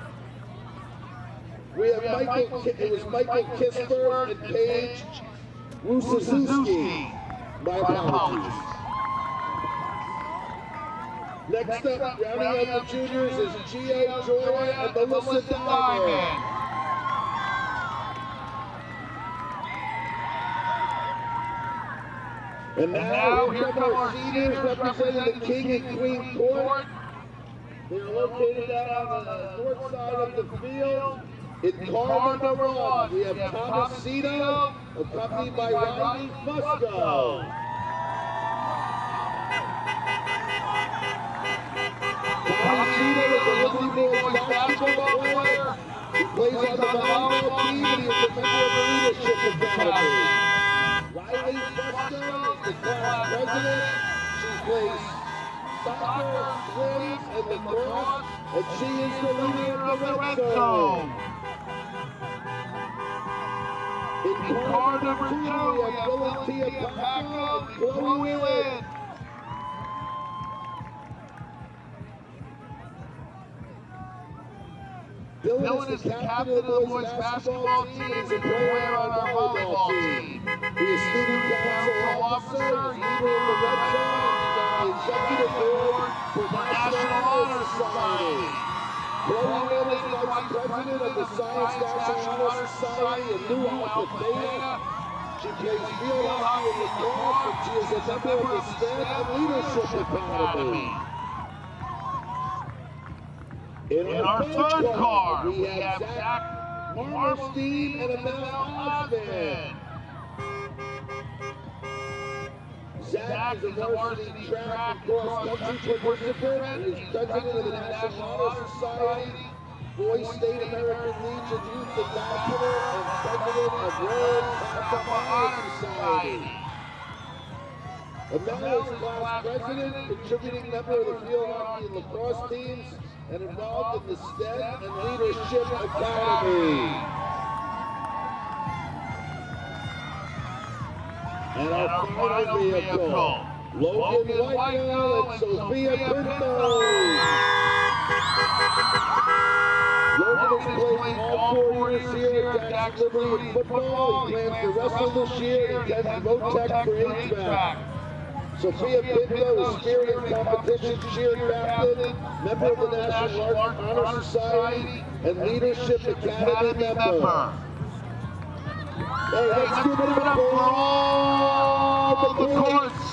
We have Michael Kisper and Paige Rusuzuki. My apologies. Next up, rounding out the juniors is Gio Joy and Melissa Diamond. And now here come our seniors representing the King and Queen Court. They are located down on the north side of the field. In car number 1, we have Thomas Cito, accompanied by Riley Fusco. Thomas Cito is a Liberty Boys basketball player. He plays on the volleyball team and he is a member of the Leadership Academy. Riley Fusco is the class president. She plays soccer, swims, and lacrosse, and she is the leader of the red zone. In car number 2, we have Valentia Paco and Chloe Whelan. Dylan is the captain of the boys basketball team and is a player on our volleyball team. He is student council officer, leader of the red zone, and is on the executive board for National Honor Society. Chloe Whelan is vice president of the Science National Honor Society in New Alpha Theta. She plays field hockey and lacrosse, and she is a member of the STEM and Leadership Academy. In our third car, we have Zach Marmerstein and Amel Osmond. Zach is a varsity track and cross-country participant. He is president of the National Honor Society, Boys State American Legion Youth Ambassador, and president of World Kappa Honor Society. Amel is class president, contributing member of the field hockey and lacrosse teams, and involved in the STEM and Leadership Academy. And our final vehicle, Logan Whitewell and Sophia Pinto. Logan has played all 4 years here at Jackson Liberty football. He plans to wrestle this year and attends Votech for HVAC. Sophia Pinto is spearheading competition cheer captain, member of the National Honor Society, and Leadership Academy member. Hey, let's give it up for all the courts.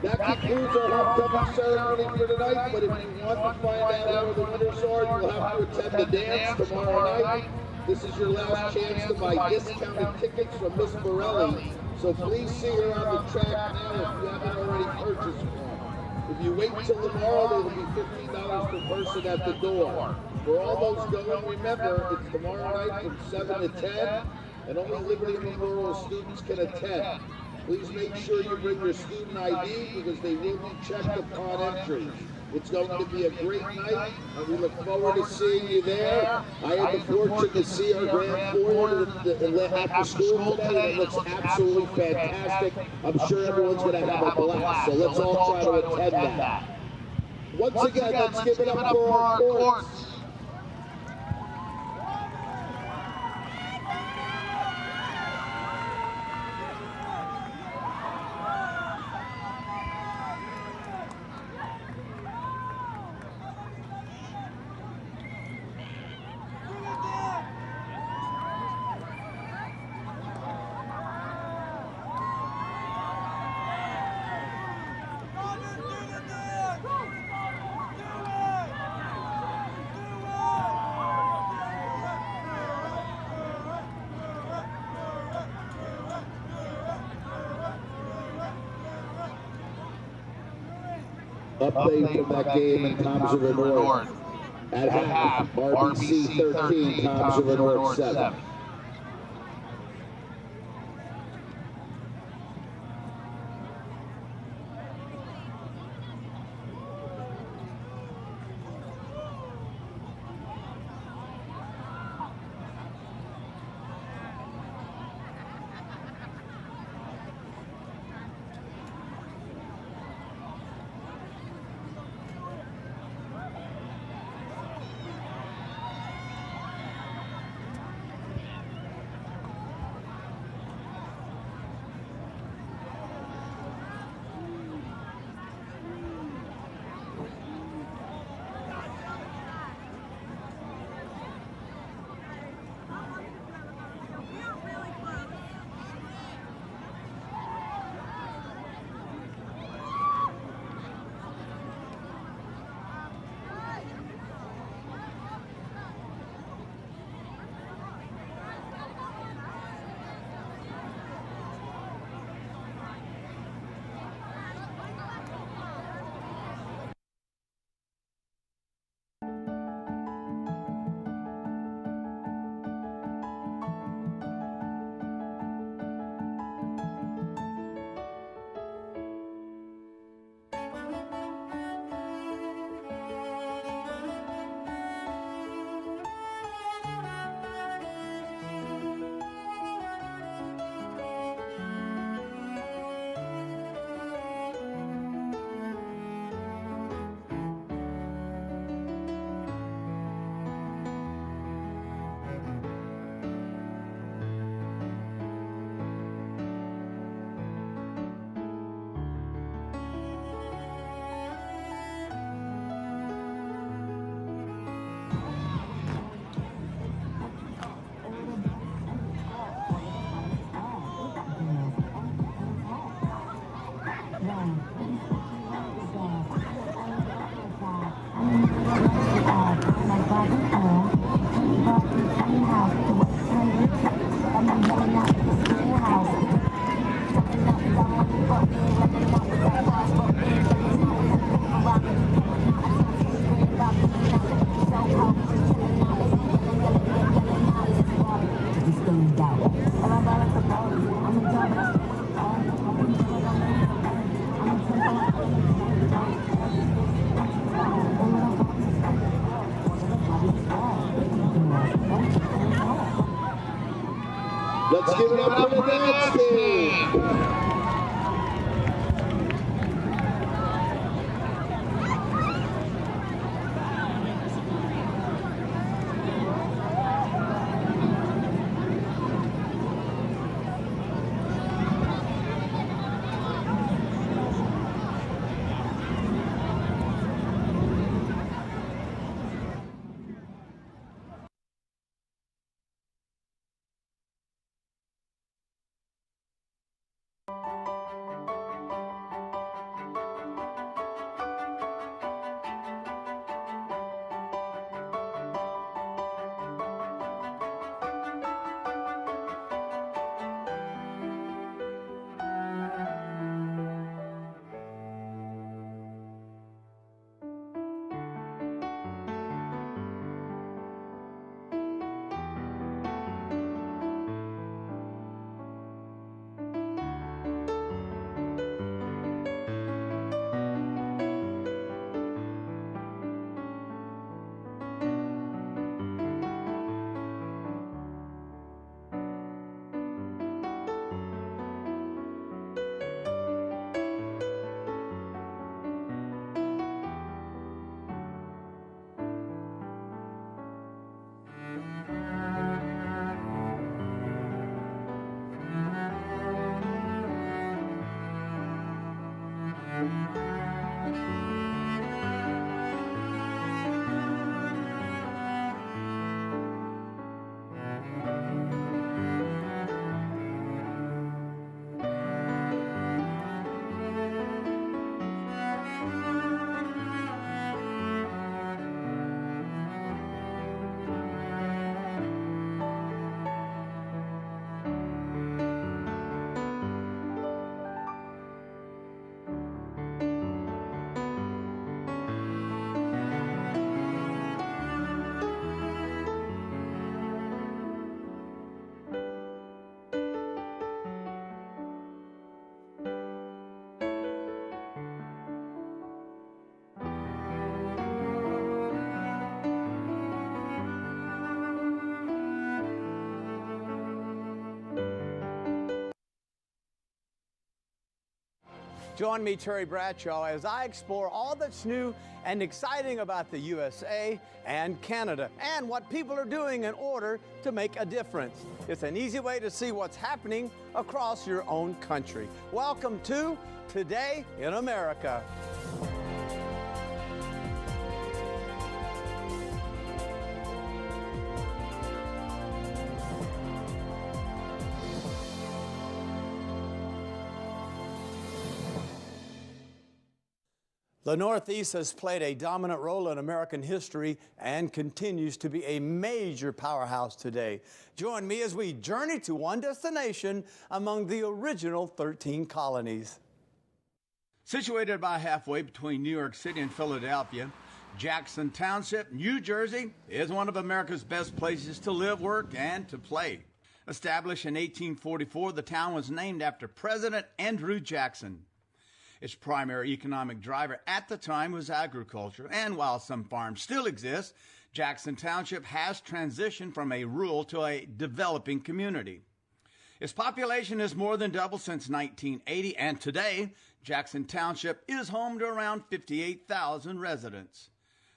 That concludes our homecoming ceremony for tonight, but if you want to find out where the winners are, you'll have to attend the dance tomorrow night. This is your last chance to buy discounted tickets from Miss Borelli, so please see her on the track now if you haven't already purchased one. If you wait till tomorrow, there will be $15 per person at the door. For all those going, remember, it's tomorrow night from 7 to 10, and only Liberty Memorial students can attend. Please make sure you bring your student ID because they will be checked upon entry. It's going to be a great night, and we look forward to seeing you there. I had the fortune to see our grand foyer after school today, and it looks absolutely fantastic. I'm sure everyone's going to have a blast, so let's all try to attend that. Once again, let's give it up for our courts. Update from that game in Toms River North. At half, RBC 13, Toms River North 7. Let's give it up for the dance team. Join me, Terry Bradshaw, as I explore all that's new and exciting about the USA and Canada and what people are doing in order to make a difference. It's an easy way to see what's happening across your own country. Welcome to Today in America. The Northeast has played a dominant role in American history and continues to be a major powerhouse today. Join me as we journey to one destination among the original 13 colonies. Situated about halfway between New York City and Philadelphia, Jackson Township, New Jersey, is one of America's best places to live, work, and to play. Established in 1844, the town was named after President Andrew Jackson. Its primary economic driver at the time was agriculture, and while some farms still exist, Jackson Township has transitioned from a rural to a developing community. Its population has more than doubled since 1980, and today, Jackson Township is home to around 58,000 residents.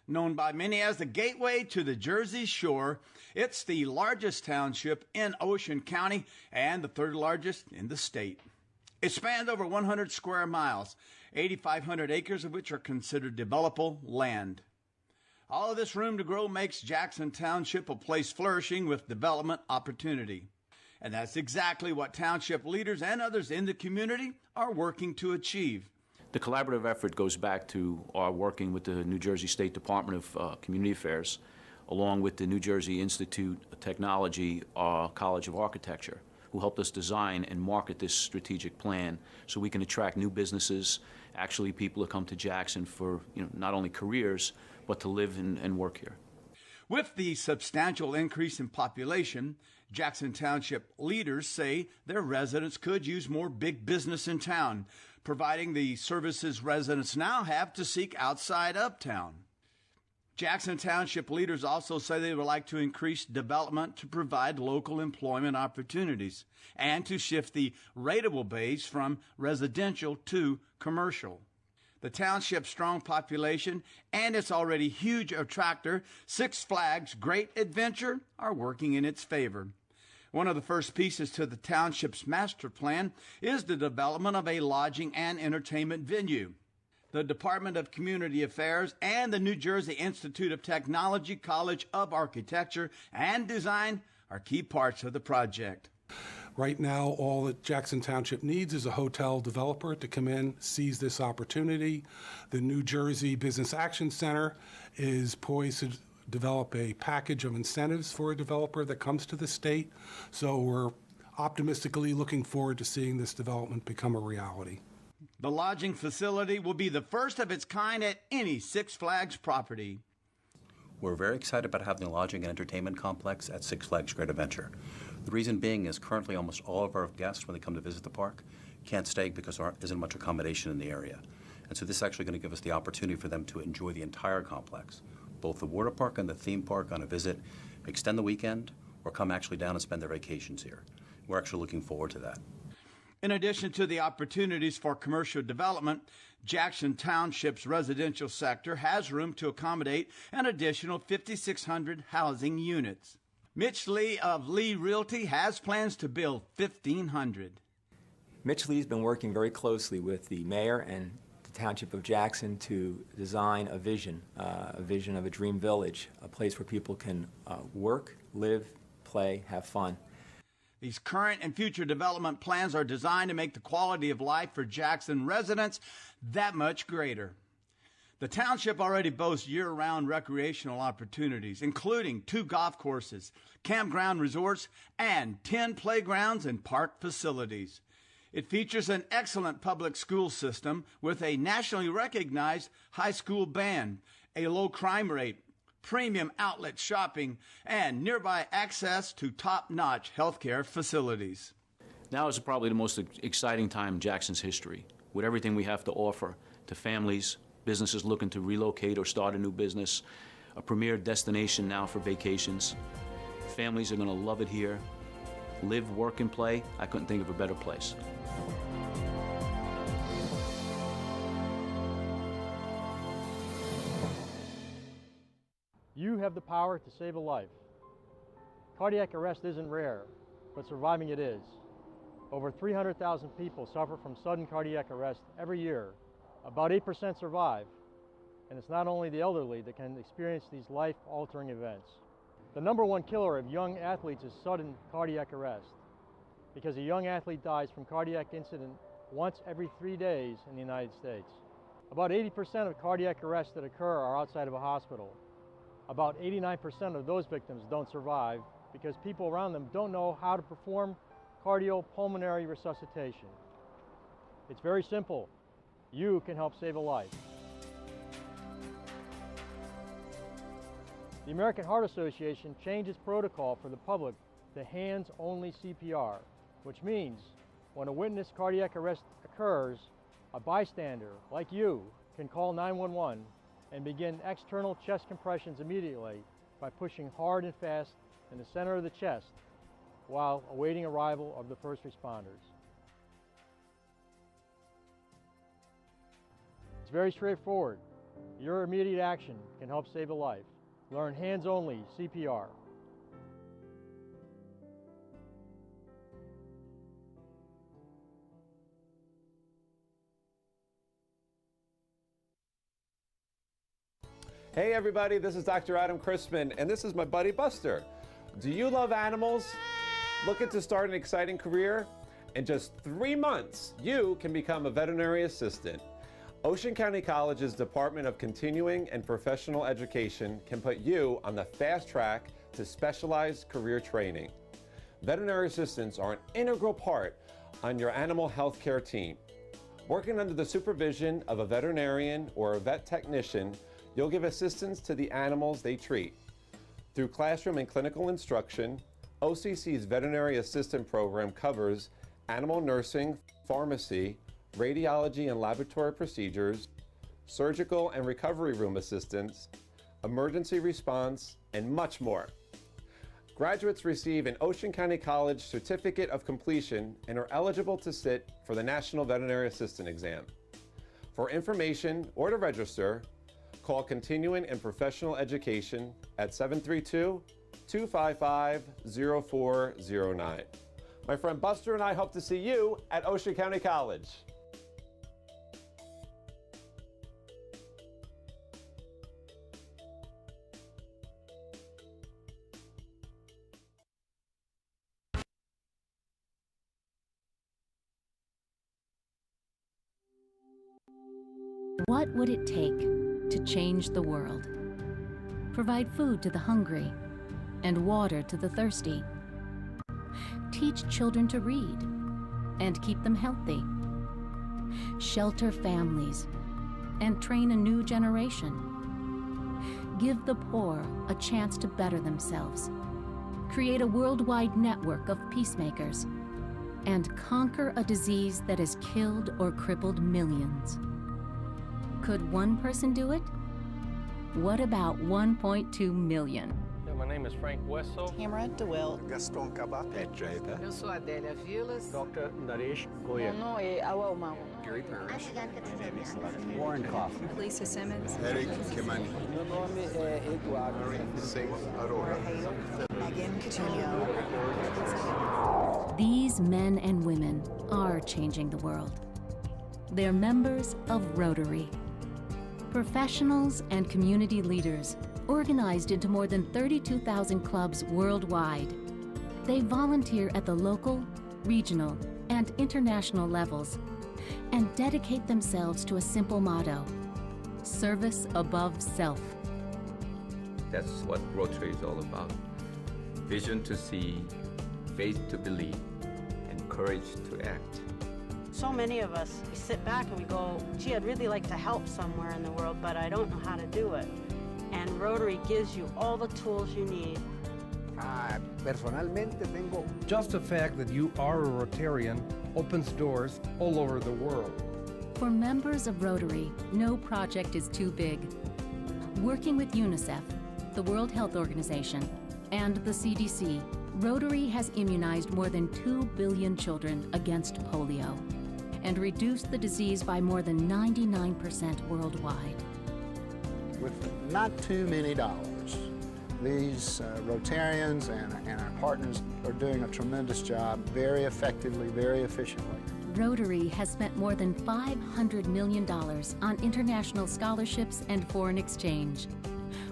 Known by many as the gateway to the Jersey Shore, it's the largest township in Ocean County and the third largest in the state. It spans over 100 square miles, 8,500 acres of which are considered developable land. All of this room to grow makes Jackson Township a place flourishing with development opportunity. And that's exactly what township leaders and others in the community are working to achieve. The collaborative effort goes back to our working with the New Jersey State Department of Community Affairs, along with the New Jersey Institute of Technology College of Architecture, who helped us design and market this strategic plan so we can attract new businesses, actually people who come to Jackson for not only careers, but to live and work here. With the substantial increase in population, Jackson Township leaders say their residents could use more big business in town, providing the services residents now have to seek outside of town. Jackson Township leaders also say they would like to increase development to provide local employment opportunities and to shift the rateable base from residential to commercial. The township's strong population and its already huge attractor, Six Flags Great Adventure, are working in its favor. One of the first pieces to the township's master plan is the development of a lodging and entertainment venue. The Department of Community Affairs and the New Jersey Institute of Technology College of Architecture and Design are key parts of the project. Right now, all that Jackson Township needs is a hotel developer to come in, seize this opportunity. The New Jersey Business Action Center is poised to develop a package of incentives for a developer that comes to the state. So we're optimistically looking forward to seeing this development become a reality. The lodging facility will be the first of its kind at any Six Flags property. We're very excited about having a lodging and entertainment complex at Six Flags Great Adventure. The reason being is currently almost all of our guests, when they come to visit the park, can't stay because there isn't much accommodation in the area. And so this is actually going to give us the opportunity for them to enjoy the entire complex, both the water park and the theme park on a visit, extend the weekend, or come actually down and spend their vacations here. We're actually looking forward to that. In addition to the opportunities for commercial development, Jackson Township's residential sector has room to accommodate an additional 5,600 housing units. Mitch Lee of Lee Realty has plans to build 1,500. Mitch Lee's been working very closely with the mayor and the Township of Jackson to design a vision of a dream village, a place where people can work, live, play, have fun. These current and future development plans are designed to make the quality of life for Jackson residents that much greater. The township already boasts year-round recreational opportunities, including 2 golf courses, campground resorts, and 10 playgrounds and park facilities. It features an excellent public school system with a nationally recognized high school band, a low crime rate, premium outlet shopping, and nearby access to top-notch healthcare facilities. Now is probably the most exciting time in Jackson's history, with everything we have to offer to families, businesses looking to relocate or start a new business, a premier destination now for vacations. Families are going to love it here. Live, work, and play. I couldn't think of a better place. You have the power to save a life. Cardiac arrest isn't rare, but surviving it is. Over 300,000 people suffer from sudden cardiac arrest every year. About 8% survive, and it's not only the elderly that can experience these life-altering events. The #1 killer of young athletes is sudden cardiac arrest, because a young athlete dies from cardiac incident once every 3 days in the United States. About 80% of cardiac arrests that occur are outside of a hospital. About 89% of those victims don't survive because people around them don't know how to perform cardiopulmonary resuscitation. It's very simple. You can help save a life. The American Heart Association changed its protocol for the public to hands-only CPR, which means when a witness cardiac arrest occurs, a bystander, like you, can call 911 and begin external chest compressions immediately by pushing hard and fast in the center of the chest while awaiting arrival of the first responders. It's very straightforward. Your immediate action can help save a life. Learn hands-only CPR. Hey everybody, this is Dr. Adam Christman, and this is my buddy Buster. Do you love animals? Looking to start an exciting career? In just 3 months, you can become a veterinary assistant. Ocean County College's Department of Continuing and Professional Education can put you on the fast track to specialized career training. Veterinary assistants are an integral part on your animal health care team. Working under the supervision of a veterinarian or a vet technician, you'll give assistance to the animals they treat. Through classroom and clinical instruction, OCC's Veterinary Assistant Program covers animal nursing, pharmacy, radiology and laboratory procedures, surgical and recovery room assistance, emergency response, and much more. Graduates receive an Ocean County College Certificate of Completion and are eligible to sit for the National Veterinary Assistant Exam. For information or to register, call Continuing and Professional Education at 732-255-0409. My friend Buster and I hope to see you at Ocean County College. What would it take to change the world? Provide food to the hungry and water to the thirsty. Teach children to read and keep them healthy. Shelter families and train a new generation. Give the poor a chance to better themselves. Create a worldwide network of peacemakers and conquer a disease that has killed or crippled millions. Could one person do it? What about 1.2 million? My name is Frank Wessel. Tamara DeWitt. Gaston Cabate. Petreta. Eu sou Adélia Vilas. Dr. Naresh Goya. Meu nome é Awal Mau. Gary Parrish. Warren Coffey. Lisa Simmons. Eric Kimani. Meu nome é Eduardo. Singh Arora. Megan Coutinho. These men and women are changing the world. They're members of Rotary. Professionals and community leaders organized into more than 32,000 clubs worldwide. They volunteer at the local, regional, and international levels and dedicate themselves to a simple motto: service above self. That's what Rotary is all about. Vision to see, faith to believe, and courage to act. So many of us, we sit back and we go, gee, I'd really like to help somewhere in the world, but I don't know how to do it. And Rotary gives you all the tools you need. Personalmente tengo. Just the fact that you are a Rotarian opens doors all over the world. For members of Rotary, no project is too big. Working with UNICEF, the World Health Organization, and the CDC, Rotary has immunized more than 2 billion children against polio and reduced the disease by more than 99% worldwide. With not too many dollars, these Rotarians and our partners are doing a tremendous job, very effectively, very efficiently. Rotary has spent more than $500 million on international scholarships and foreign exchange,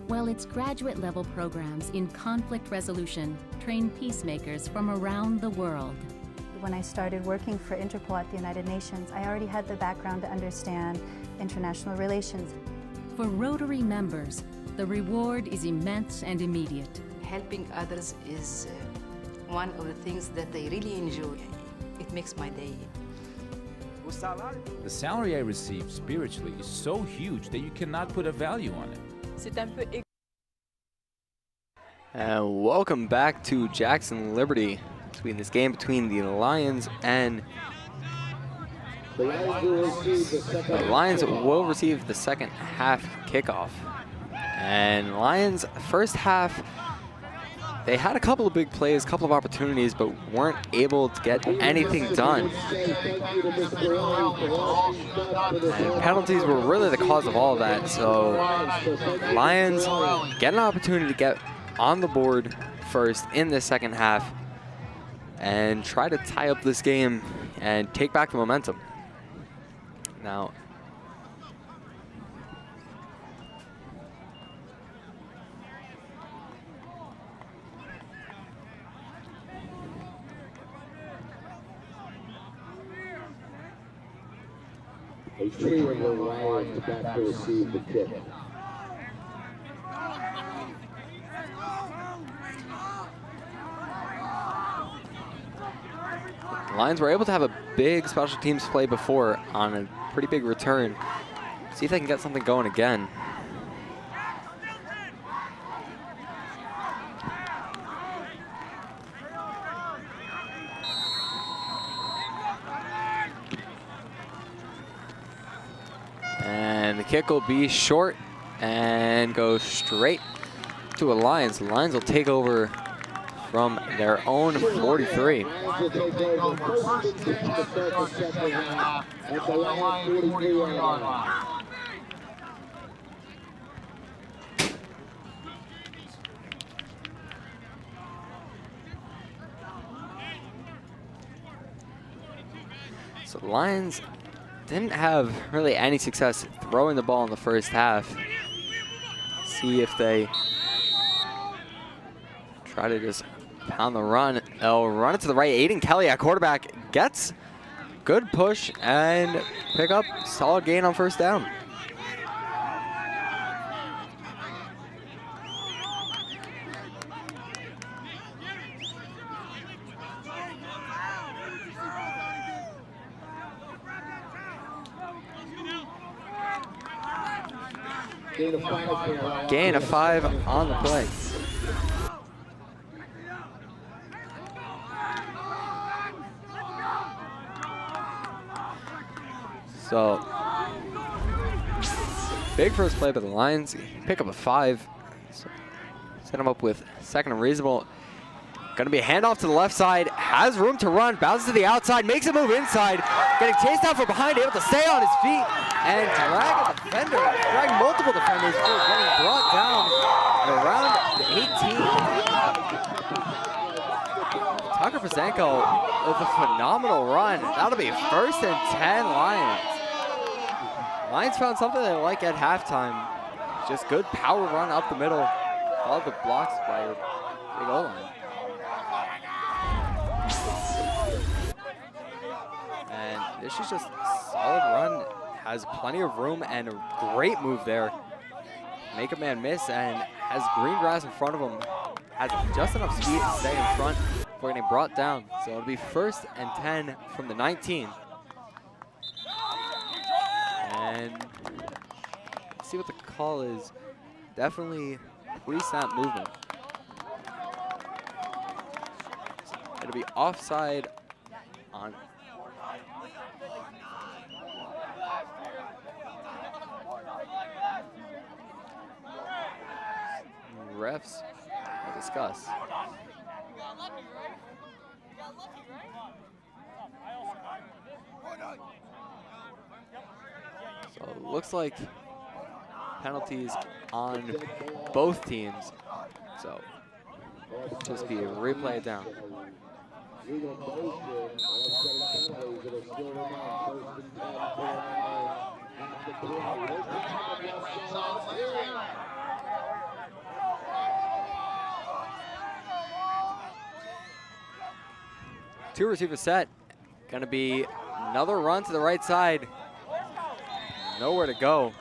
while its graduate-level programs in conflict resolution train peacemakers from around the world. When I started working for Interpol at the United Nations, I already had the background to understand international relations. For Rotary members, the reward is immense and immediate. Helping others is one of the things that they really enjoy. It makes my day. The salary I receive spiritually is so huge that you cannot put a value on it. And welcome back to Jackson Liberty. Between this game between the Lions and The Lions will receive the second half kickoff. And Lions first half, they had a couple of big plays, a couple of opportunities, but weren't able to get anything done. And penalties were really the cause of all of that. So Lions get an opportunity to get on the board first in the second half and try to tie up this game and take back the momentum. Now, a trio of the Lions back to receive the kick. Lions were able to have a big special teams play before on a pretty big return. See if they can get something going again. And the kick will be short and go straight to a Lions. The Lions will take over from their own 43. So the Lions didn't have really any success throwing the ball in the first half. See if they try to just pound the run. They'll run it to the right. Aiden Kelly at quarterback gets good push and pick up solid gain on first down. Gain of 5 on the play. So, big first play by the Lions. Pick up a 5. So, set him up with second and reasonable. Going to be a handoff to the left side. Has room to run. Bounces to the outside. Makes a move inside. Getting chased out from behind. Able to stay on his feet and drag a defender. Drag multiple defenders. Getting brought down around the 18. Tucker Pazenko with a phenomenal run. That'll be first and 10 Lions. Lions found something they like at halftime. Just good power run up the middle. All the blocks by your big O-line. And this is just a solid run. Has plenty of room and a great move there. Make a man miss and has green grass in front of him. Has just enough speed to stay in front before getting brought down. So it'll be first and 10 from the 19. And see what the call is. Definitely pre-snap movement. It'll be offside on. Refs will discuss. So it looks like penalties on both teams. So just be a replay it down. Two receiver set. Gonna be another run to the right side. Nowhere to go.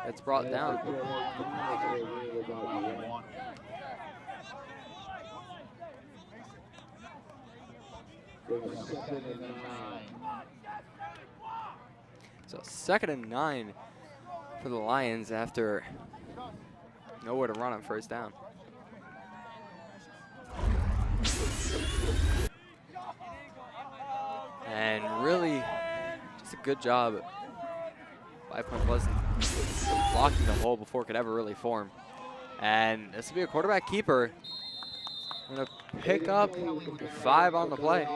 It's brought down. So 2nd and 9 for the Lions after nowhere to run on first down. And really just a good job by Point Pleasant blocking the hole before it could ever really form. And this will be a quarterback keeper. Gonna pick up 5 on the play.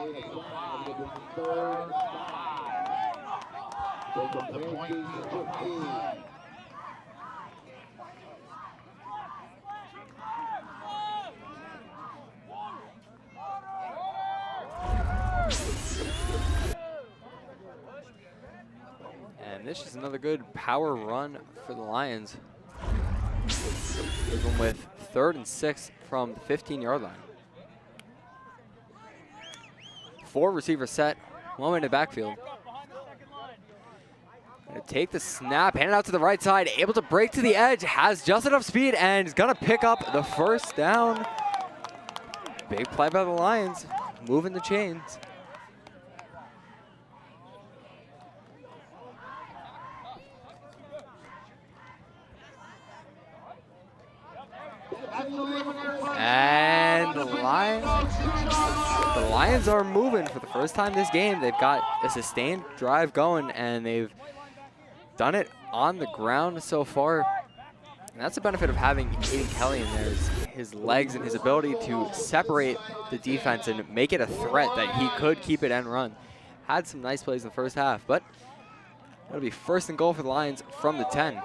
And this is another good power run for the Lions. Even with 3rd and 6 from the 15-yard line. 4 receiver set, 1 man in the backfield. Gonna take the snap, hand it out to the right side, able to break to the edge, has just enough speed, and is gonna pick up the first down. Big play by the Lions, moving the chains. And the Lions are moving for the first time this game. They've got a sustained drive going, and they've done it on the ground so far. And that's the benefit of having Aiden Kelly in there, is his legs and his ability to separate the defense and make it a threat that he could keep it and run. Had some nice plays in the first half, but it'll be 1st and goal for the Lions from the 10.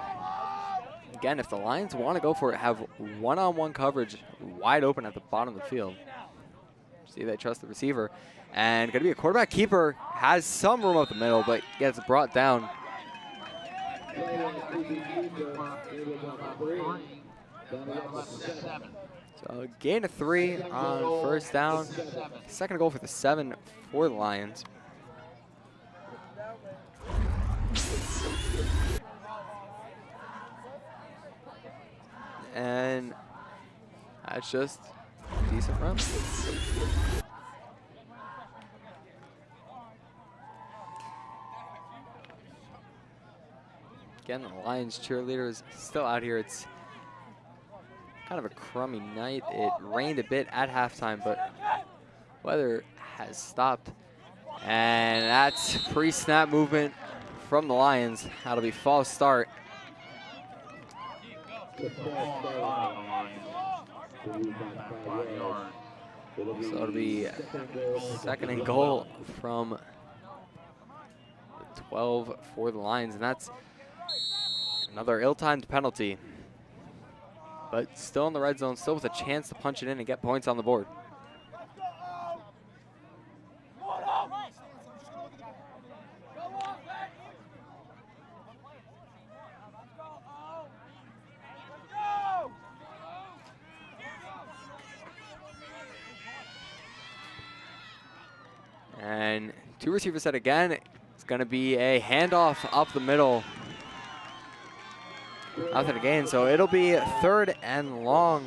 Again, if the Lions want to go for it, have one-on-one coverage wide open at the bottom of the field. See, they trust the receiver. And going to be a quarterback keeper, has some room up the middle, but gets brought down. So gain of 3 on 1st down. 2nd goal for the 7 for the Lions. And that's just a decent run. Again, the Lions cheerleaders still out here. It's kind of a crummy night. It rained a bit at halftime, but weather has stopped. And that's pre-snap movement from the Lions. That'll be false start. So it'll be 2nd and goal from the 12 for the Lions, and that's another ill-timed penalty. But still in the red zone, still with a chance to punch it in and get points on the board. And 2 receivers set again. It's going to be a handoff up the middle. Nothing to gain, so it'll be 3rd and long.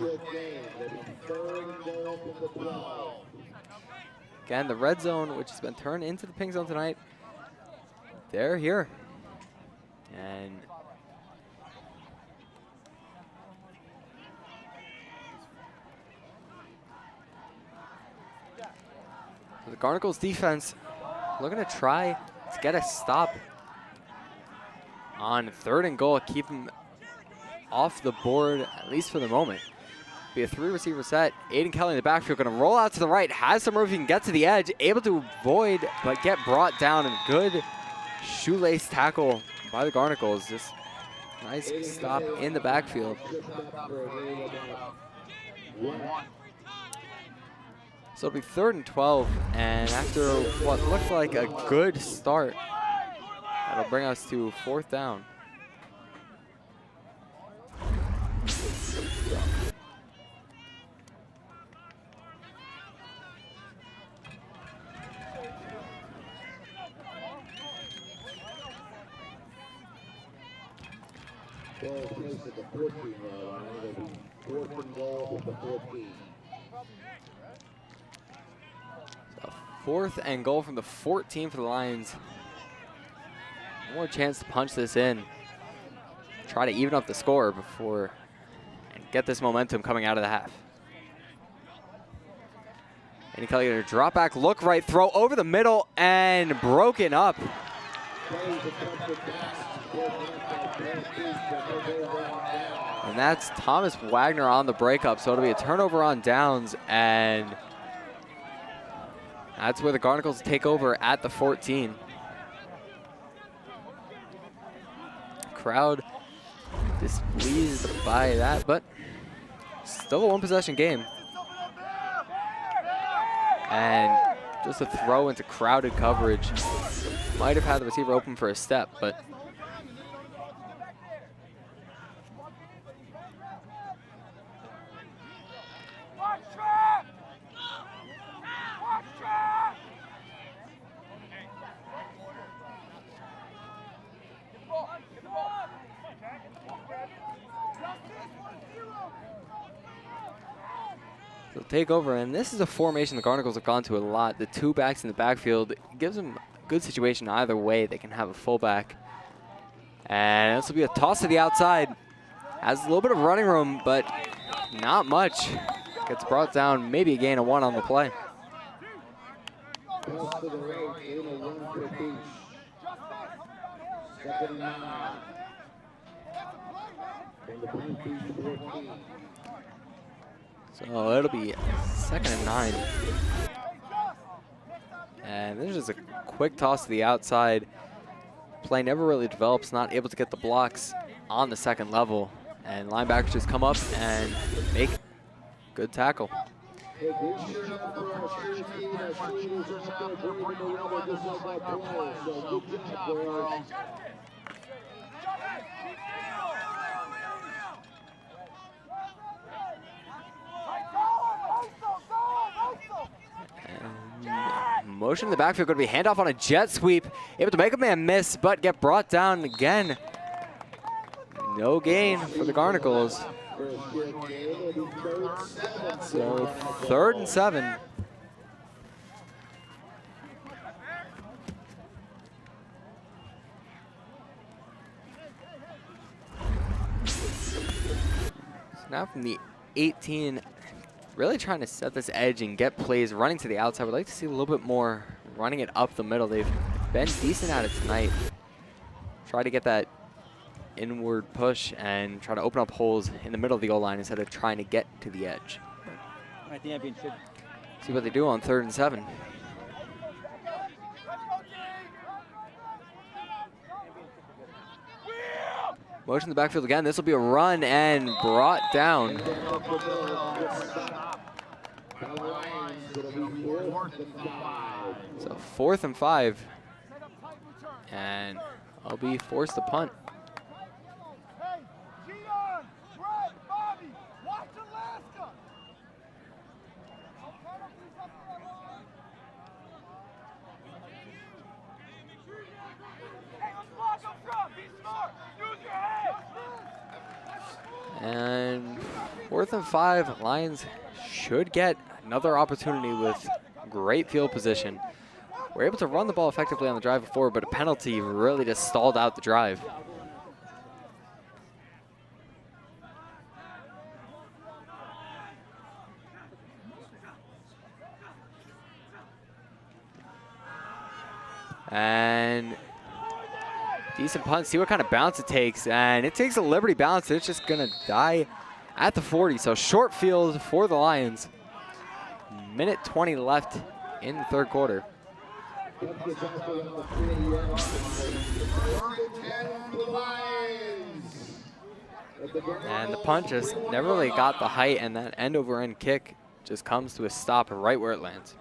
Again, the red zone, which has been turned into the pink zone tonight, they're here. And the Garnacles defense looking to try to get a stop on 3rd and goal, keep them off the board, at least for the moment. Be a 3 receiver set. Aiden Kelly in the backfield, going to roll out to the right, has some room, he can get to the edge, able to avoid, but get brought down, and good shoelace tackle by the Garnacles. Just nice stop in the backfield. So it'll be 3rd and 12, and after what looks like a good start, that'll bring us to 4th down. Ball placed at the 14-yard line. It'll be 4th and goal with the 14. 4th and goal from the 14 for the Lions. One more chance to punch this in. Try to even up the score before and get this momentum coming out of the half. Aiden Kelly gonna drop back, look right, throw over the middle, and broken up. And that's Thomas Wagner on the breakup, so it'll be a turnover on downs, and that's where the Garnacles take over at the 14. Crowd displeased by that, but still a 1-possession game. And just a throw into crowded coverage. Might have had the receiver open for a step, but they'll take over, and this is a formation the Garnacles have gone to a lot. The 2 backs in the backfield gives them a good situation either way. They can have a fullback. And this will be a toss to the outside. Has a little bit of running room, but not much. Gets brought down, maybe a gain of 1 on the play. Toss to the right, in a 1 for Beach. 2nd and 9. So it'll be 2nd and 9. And this is a quick toss to the outside. Play never really develops, not able to get the blocks on the second level. And linebackers just come up and make good tackle. Motion in the backfield, going to be handoff on a jet sweep. Able to make a man miss, but get brought down again. No gain for the Garnacles. So 3rd and 7. So now from the 18, really trying to set this edge and get plays running to the outside. We'd like to see a little bit more running it up the middle. They've been decent at it tonight. Try to get that inward push and try to open up holes in the middle of the goal line instead of trying to get to the edge. See what they do on 3rd and 7. Motion in the backfield again. This will be a run and brought down. So 4th and 5. And I'll be forced to punt. And 4th and 5, Lions should get another opportunity with great field position. We're able to run the ball effectively on the drive before, but a penalty really just stalled out the drive. And decent punt, see what kind of bounce it takes. And it takes a Liberty bounce. It's just gonna die at the 40. So short field for the Lions. Minute 20 left in the 3rd quarter. And the punt just never really got the height, and that end over end kick just comes to a stop right where it lands.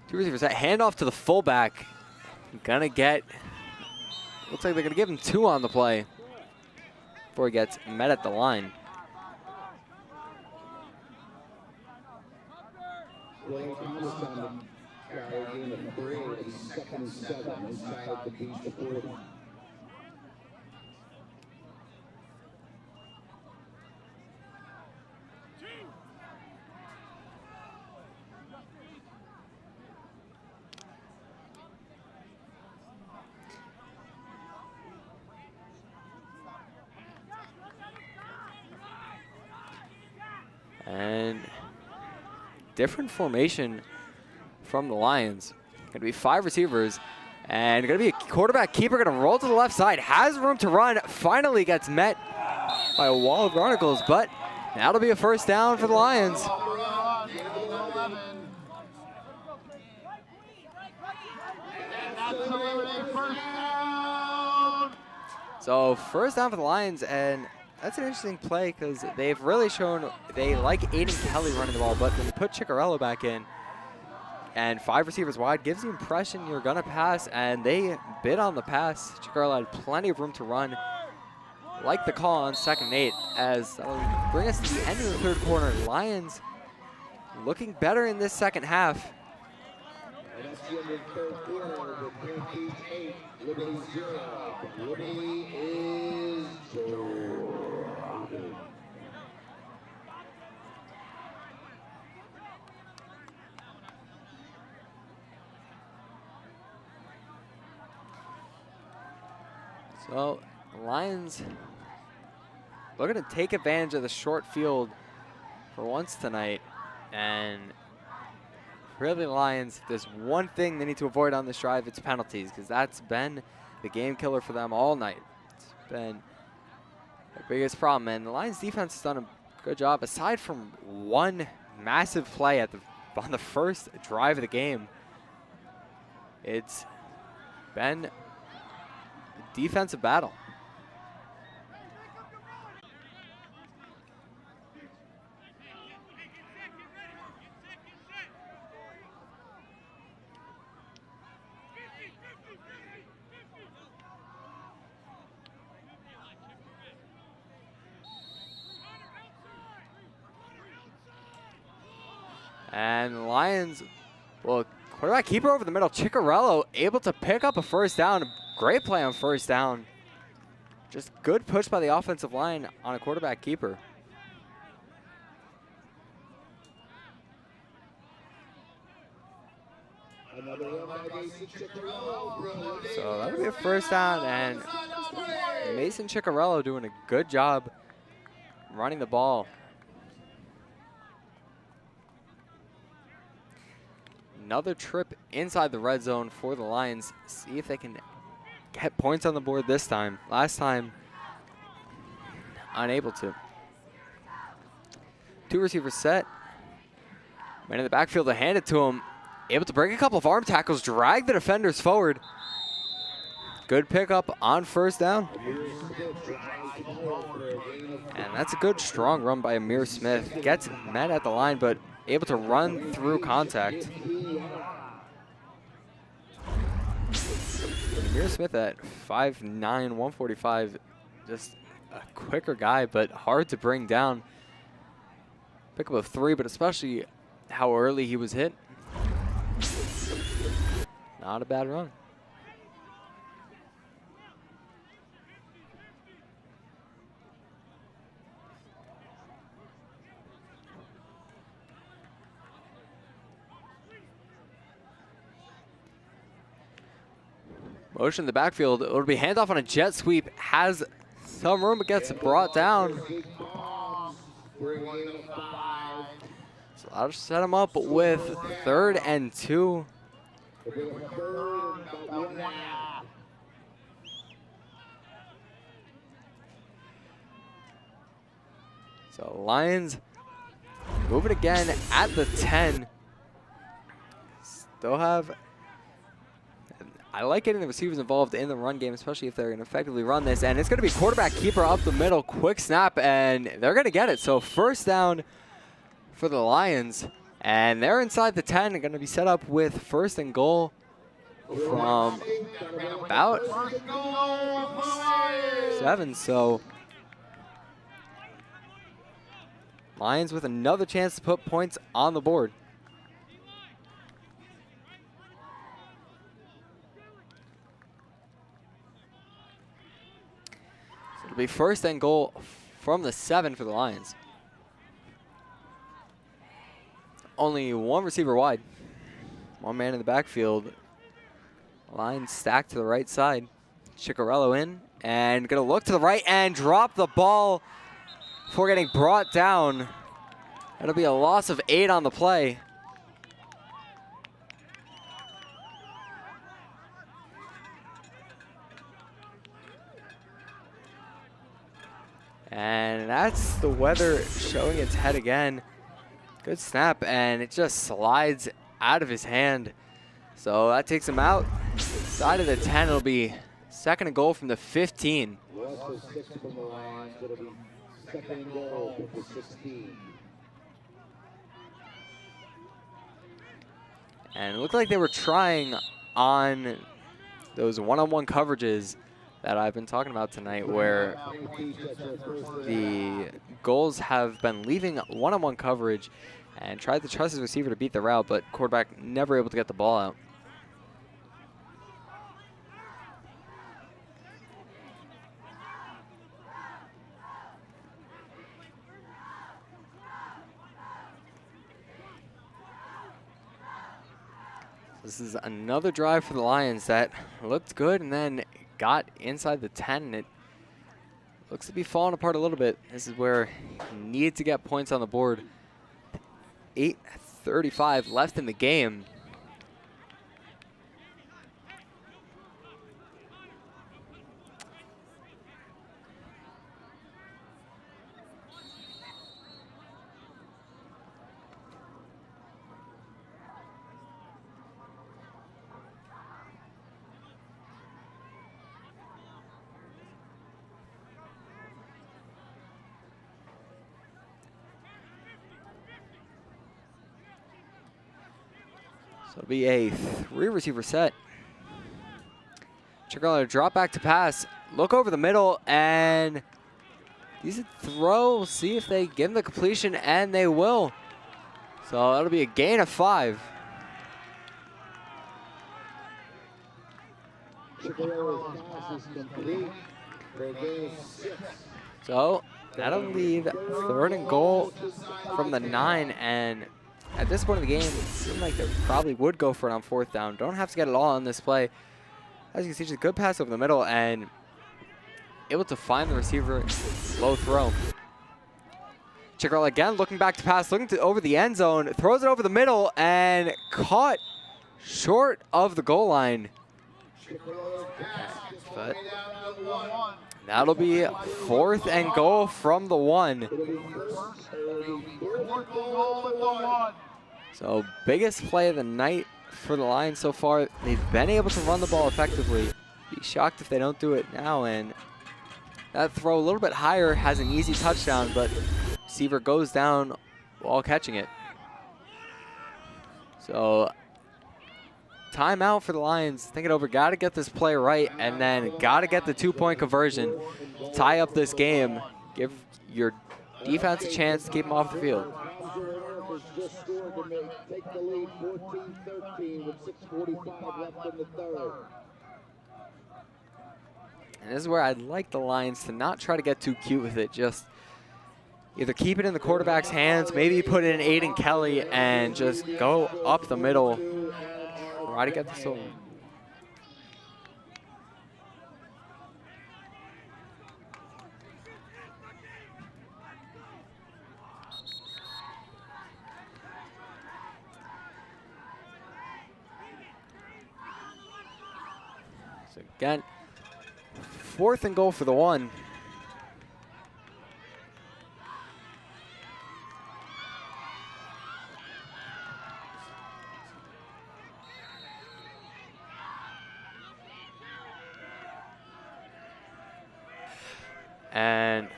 Two receivers set, handoff to the fullback. Gonna get, looks like they're gonna give him 2 on the play before he gets met at the line. And different formation from the Lions. Gonna be 5 receivers and gonna be a quarterback keeper, gonna roll to the left side, has room to run, finally gets met by a wall of Garnacles, but that'll be a 1st down for the Lions. So 1st down for the Lions, and that's an interesting play because they've really shown they like Aiden Kelly running the ball, but when you put Ciccarello back in and 5 receivers wide, gives the impression you're going to pass, and they bid on the pass. Ciccarello had plenty of room to run. Like the call on 2nd and 8, as that'll bring us to the end of the 3rd quarter. Lions looking better in this 2nd half. So Lions looking to take advantage of the short field for once tonight. And really, the Lions, if there's one thing they need to avoid on this drive, it's penalties, because that's been the game killer for them all night. It's been their biggest problem, and the Lions defense has done a good job. Aside from one massive play on the first drive of the game, it's been a defensive battle. And the Lions, well, quarterback keeper over the middle, Ciccarello able to pick up a first down. Great play on first down. Just good push by the offensive line on a quarterback keeper. So that'll be a first down, and Mason Ciccarello doing a good job running the ball. Another trip inside the red zone for the Lions. See if they can get points on the board this time. Last time, unable to. Two receivers set. Man in the backfield to hand it to him. Able to break a couple of arm tackles, drag the defenders forward. Good pickup on first down. And that's a good, strong run by Amir Smith. Gets met at the line, but able to run through contact. Amir Smith at 5'9", 145, just a quicker guy, but hard to bring down. Pick up a 3, but especially how early he was hit. Not a bad run. Motion in the backfield. It'll be handoff on a jet sweep. Has some room, but gets brought down. So I'll just set him up with 3rd and 2. So Lions moving again at the 10. Still have... I like getting the receivers involved in the run game, especially if they're going to effectively run this. And it's going to be quarterback keeper up the middle, quick snap, and they're going to get it. So first down for the Lions. And they're inside the 10. They're going to be set up with 1st and goal from about 7. So Lions with another chance to put points on the board. It'll be 1st and goal from the 7 for the Lions. Only one receiver wide. One man in the backfield. Lions stacked to the right side. Ciccarello in and gonna look to the right and drop the ball before getting brought down. That'll be a loss of 8 on the play. And that's the weather showing its head again. Good snap, and it just slides out of his hand. So that takes him out. Side of the 10, it'll be 2nd and goal from the 15. And it looked like they were trying on those one-on-one coverages that I've been talking about tonight, where the goals have been leaving one-on-one coverage and tried to trust his receiver to beat the route, but quarterback never able to get the ball out. This is another drive for the Lions that looked good and then got inside the 10. And it looks to be falling apart a little bit. This is where you need to get points on the board. 8:35 left in the game. So it'll be a 3-receiver set. Chicago drop back to pass. Look over the middle and decent throw. We'll see if they give him the completion, and they will. So that'll be a gain of 5. So that'll leave 3rd and goal from the 9, and at this point of the game, it seemed like they probably would go for it on 4th down. Don't have to get it all on this play. As you can see, just a good pass over the middle and able to find the receiver. Low throw. Chickarella again looking back to pass, looking to over the end zone, throws it over the middle and caught short of the goal line. But that'll be 4th and goal from the 1. So biggest play of the night for the Lions so far. They've been able to run the ball effectively. Be shocked if they don't do it now. And that throw a little bit higher has an easy touchdown, but receiver goes down while catching it. So timeout for the Lions. Think it over. Got to get this play right, and then got to get the 2-point conversion. Tie up this game. Give your defense a chance to keep them off the field. Just scored to take the lead 14-13 with 6:45 left in the 3rd. And this is where I'd like the Lions to not try to get too cute with it. Just either keep it in the quarterback's hands, maybe put in Aiden Kelly and just go up the middle. Try to get this over. So again, 4th and goal for the 1. And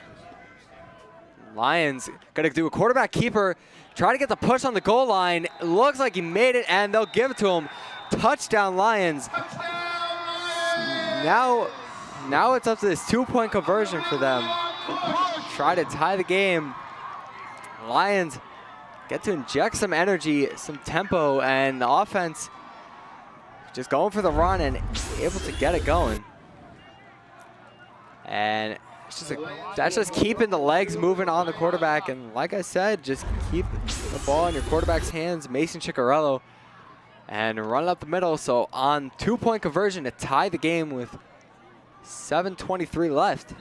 Lions gonna do a quarterback keeper, try to get the push on the goal line. Looks like he made it, and they'll give it to him. Touchdown Lions. Now it's up to this 2-point conversion for them. Try to tie the game. Lions get to inject some energy, some tempo, and the offense just going for the run and able to get it going. And it's just that's just keeping the legs moving on the quarterback. And like I said, just keep the ball in your quarterback's hands, Mason Ciccarello, and run it up the middle. So on 2-point conversion to tie the game with 7:23 left.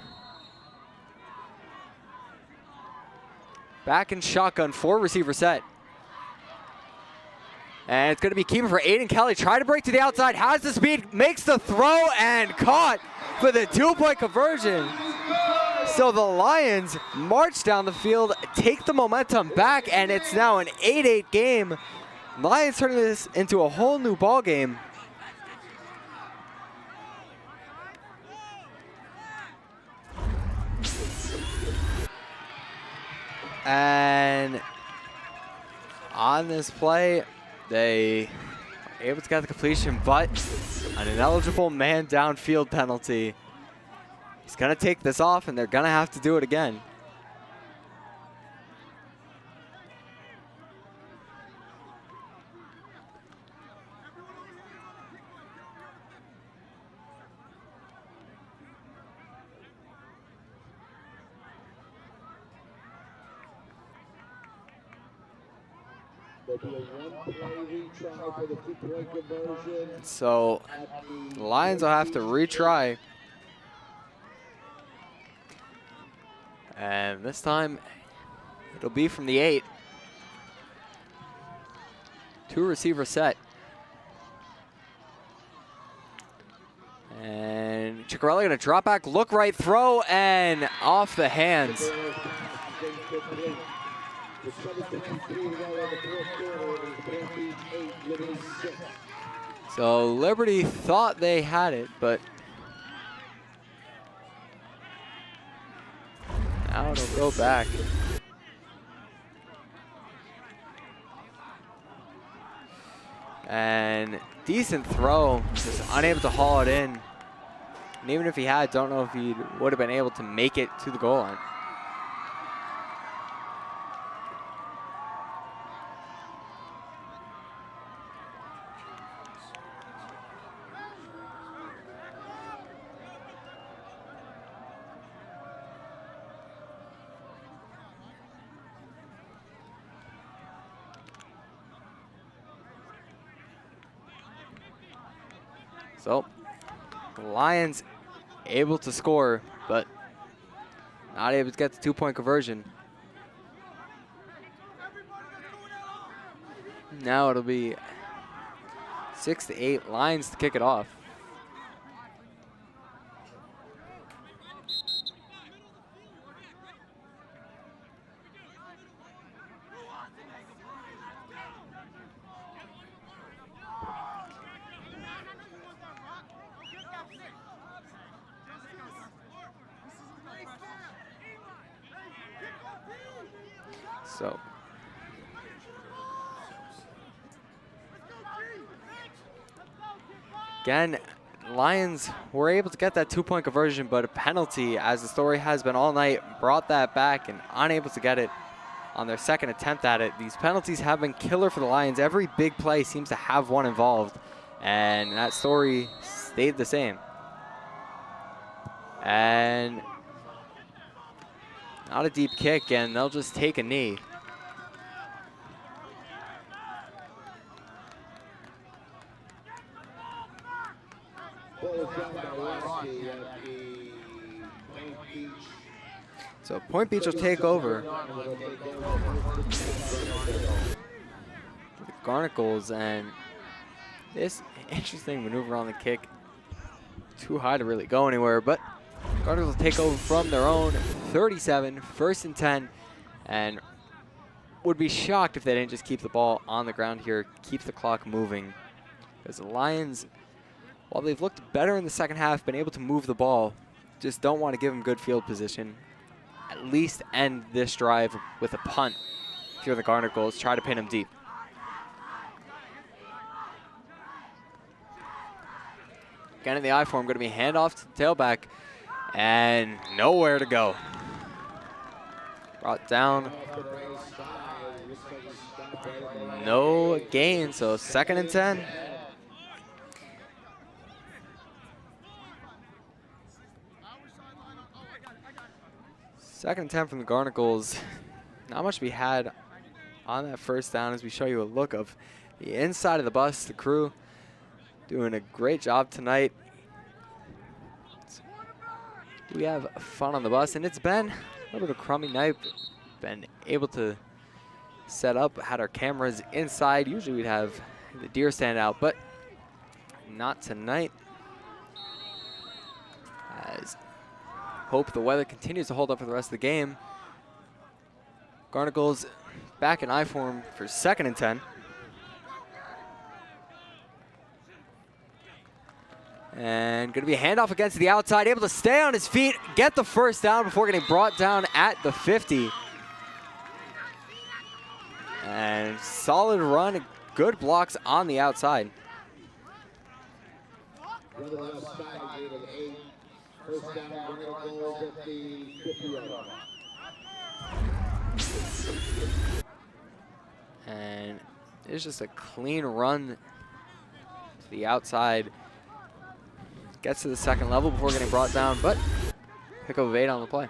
Back in shotgun, 4-receiver set. And it's going to be keeper for Aiden Kelly. Try to break to the outside, has the speed, makes the throw, and caught for the 2-point conversion. So the Lions march down the field, take the momentum back, and it's now an 8-8 game. Lions turning this into a whole new ball game. And on this play, they are able to get the completion, but an ineligible man downfield penalty. He's going to take this off, and they're going to have to do it again. So the Lions will have to retry. this time, it'll be from the 8. 2-receiver set. And Ciccarelli gonna drop back, look right, throw, and off the hands. So Liberty thought they had it, but now it'll go back. And decent throw, just unable to haul it in. And even if he had, don't know if he would have been able to make it to the goal line. So, the Lions able to score, but not able to get the 2-point conversion. Now it'll be 6-8 Lions to kick it off. So, again, Lions were able to get that 2-point conversion, but a penalty, as the story has been all night, brought that back and unable to get it on their second attempt at it. These penalties have been killer for the Lions. Every big play seems to have one involved, and that story stayed the same. And not a deep kick, and they'll just take a knee. So Point Beach will take over. The Garnacles, and this interesting maneuver on the kick. Too high to really go anywhere, but Garnacles will take over from their own 37, 1st and 10, and would be shocked if they didn't just keep the ball on the ground here, keep the clock moving. Because the Lions, while they've looked better in the second half, been able to move the ball, just don't want to give them good field position. At least end this drive with a punt. If you're the Garnacles, try to pin them deep. Again in the I form, going to be handoff to the tailback, and nowhere to go. Brought down. No gain, so 2nd and 10. Second and 10 from the Garnacles. Not much to be had on that first down as we show you a look of the inside of the bus. The crew doing a great job tonight. We have fun on the bus, and it's been a little bit of a crummy night. Been able to set up, had our cameras inside. Usually we'd have the deer stand out, but not tonight. As hope the weather continues to hold up for the rest of the game. Garnacles back in I form for 2nd and 10. And going to be a handoff against the outside, able to stay on his feet, get the first down before getting brought down at the 50. And solid run, good blocks on the outside. First down, Garnacles at the 50-yard. And it's just a clean run to the outside. Gets to the 2nd level before getting brought down, but pick up of 8 on the play.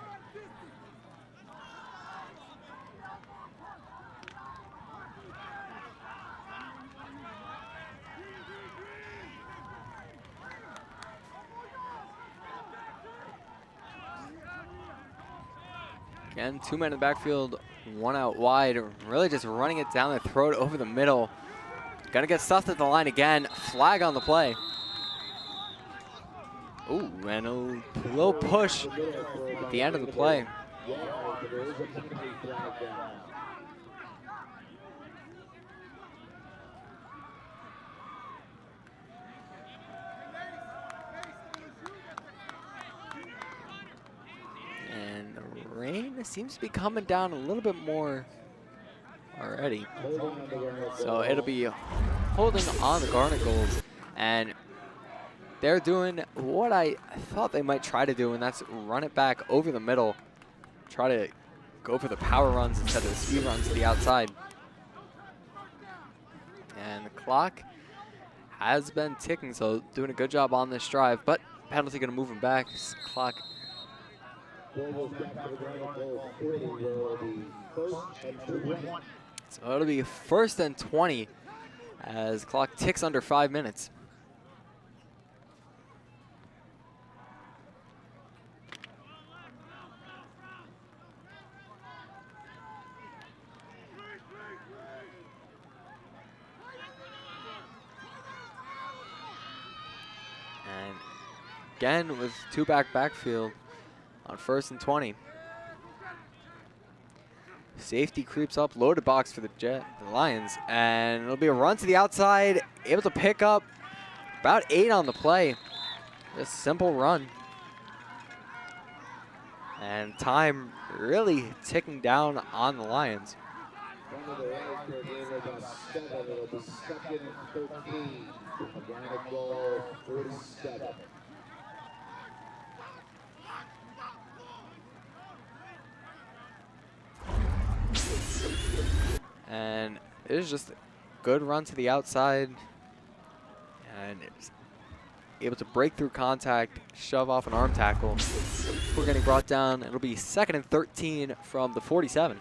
Again, 2 men in the backfield, 1 out wide. Really just running it down the throat over the middle. Gonna get stuffed at the line again. Flag on the play. Ooh, and a little push at the end of the play. And the rain seems to be coming down a little bit more already. So it'll be holding on the Garnacles, and they're doing what I thought they might try to do, and that's run it back over the middle. Try to go for the power runs instead of the speed runs to the outside. And the clock has been ticking, so doing a good job on this drive, but penalty gonna move him back. Clock. So it'll be 1st and 20 as clock ticks under 5 minutes. And again with 2 backfield on 1st and 20. Safety creeps up, loaded box for the Lions, and it'll be a run to the outside, able to pick up about 8 on the play. Just a simple run. And time really ticking down on the Lions. And it is just a good run to the outside, and it's able to break through contact, shove off an arm tackle. We're getting brought down. It'll be 2nd and 13 from the 47.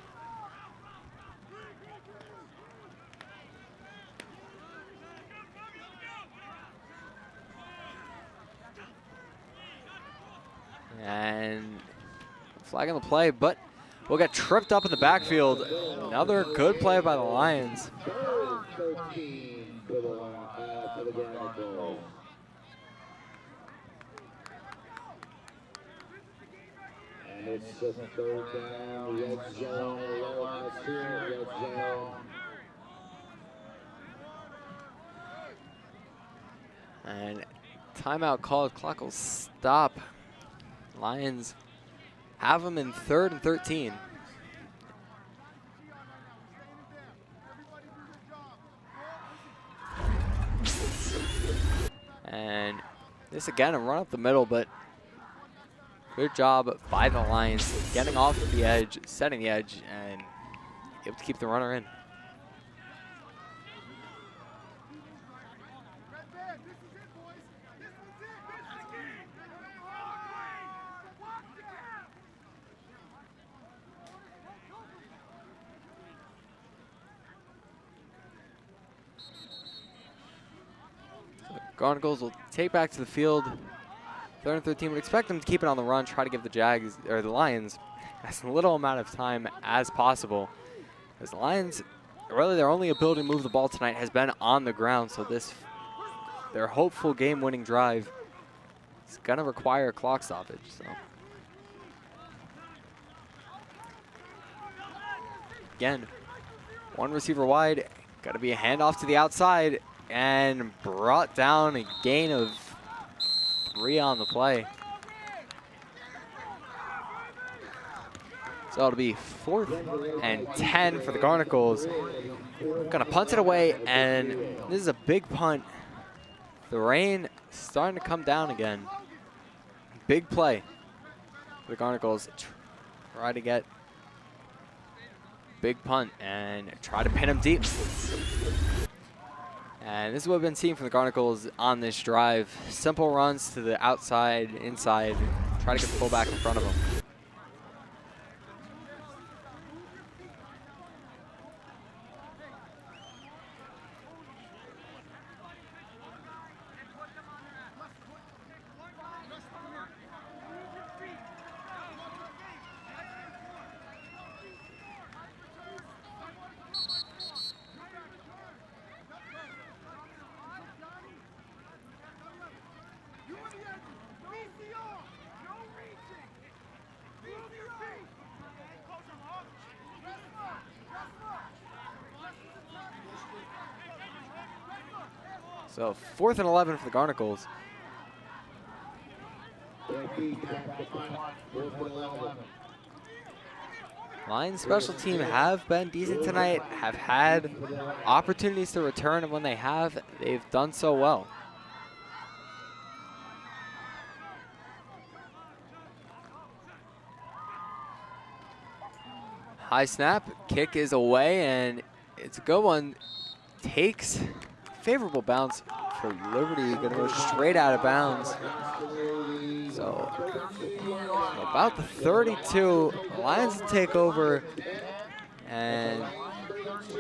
And flag on the play, but we'll get tripped up in the backfield. Another good play by the Lions. And it's just 3rd down, red zone, red zone. And timeout called. Clock will stop. Lions have them in 3rd and 13. And this again, a run up the middle, but good job by the Lions getting off the edge, setting the edge, and able to keep the runner in. Garnacles will take back to the field. 3rd and 13. Would expect them to keep it on the run, try to give the Jags or the Lions as little amount of time as possible. As the Lions, really their only ability to move the ball tonight has been on the ground. So their hopeful game-winning drive is going to require a clock stoppage. So again, 1 receiver wide. Got to be a handoff to the outside. And brought down, a gain of 3 on the play. So it'll be 4th and 10 for the Garnacles. Gonna punt it away, and this is a big punt. The rain starting to come down again. Big play for the Garnacles. Try to get big punt and try to pin him deep. And this is what we've been seeing from the Garnacles on this drive. Simple runs to the outside, inside, try to get the fullback in front of them. So 4th and 11 for the Garnacles. Lions special team have been decent tonight, have had opportunities to return, and when they have, they've done so well. High snap, kick is away, and it's a good one. Takes favorable bounce for Liberty, gonna go straight out of bounds. So about the 32, Lions will take over, and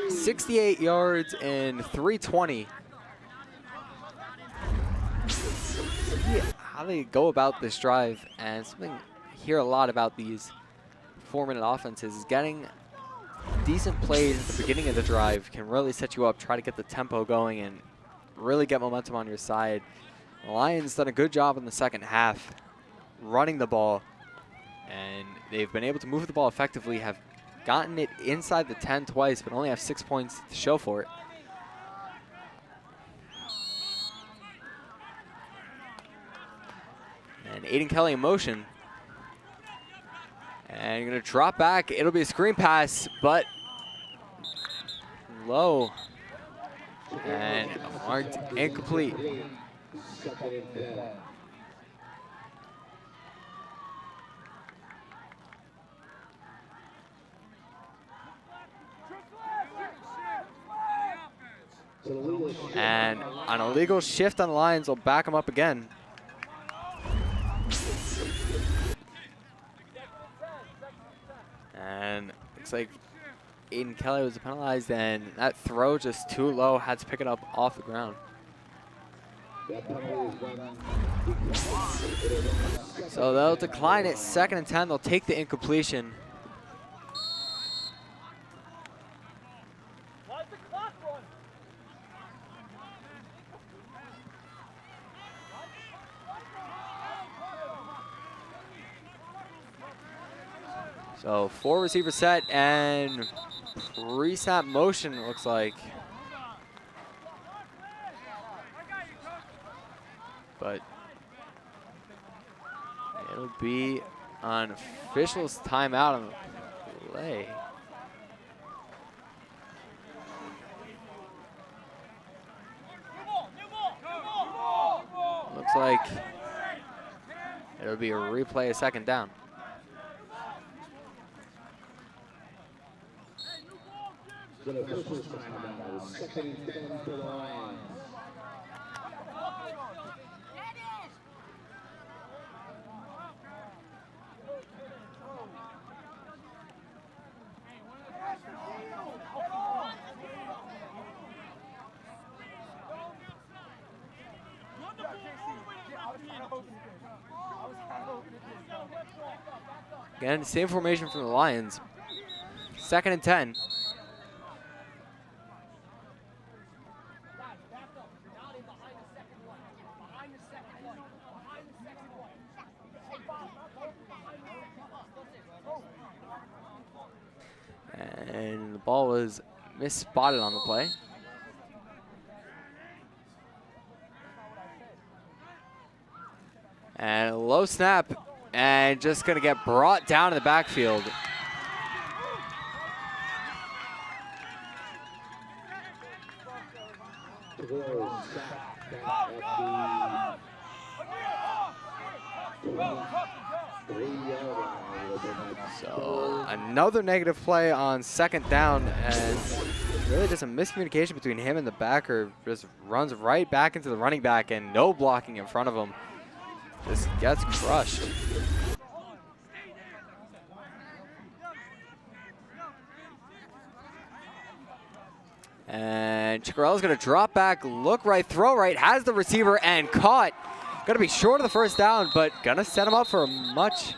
68 yards in 3:20. See how they go about this drive, and something I hear a lot about these 4-minute offenses is getting decent plays at the beginning of the drive can really set you up, try to get the tempo going and really get momentum on your side. The Lions done a good job in the second half running the ball, and they've been able to move the ball effectively, have gotten it inside the 10 twice, but only have 6 points to show for it. And Aiden Kelly in motion. And you're going to drop back. It'll be a screen pass, but low. And marked incomplete. And an illegal shift on the Lions will back them up again. And looks like Aiden Kelly was penalized, and that throw just too low, had to pick it up off the ground. So they'll decline it, 2nd and 10. They'll take the incompletion. So 4 receiver set and pre-snap motion, it looks like. But it'll be on officials' timeout on the play. Looks like it'll be a replay of 2nd down. The officials timeout, 2nd and 10 for the Lions. Again, same formation from the Lions. 2nd and 10. And the ball was misspotted on the play. And a low snap, and just gonna get brought down in the backfield. So another negative play on 2nd down, and really just a miscommunication between him and the backer. Just runs right back into the running back, and no blocking in front of him. Just gets crushed. And Chicarella's gonna drop back, look right, throw right, has the receiver and caught. Gonna be short of the 1st down, but gonna set him up for a much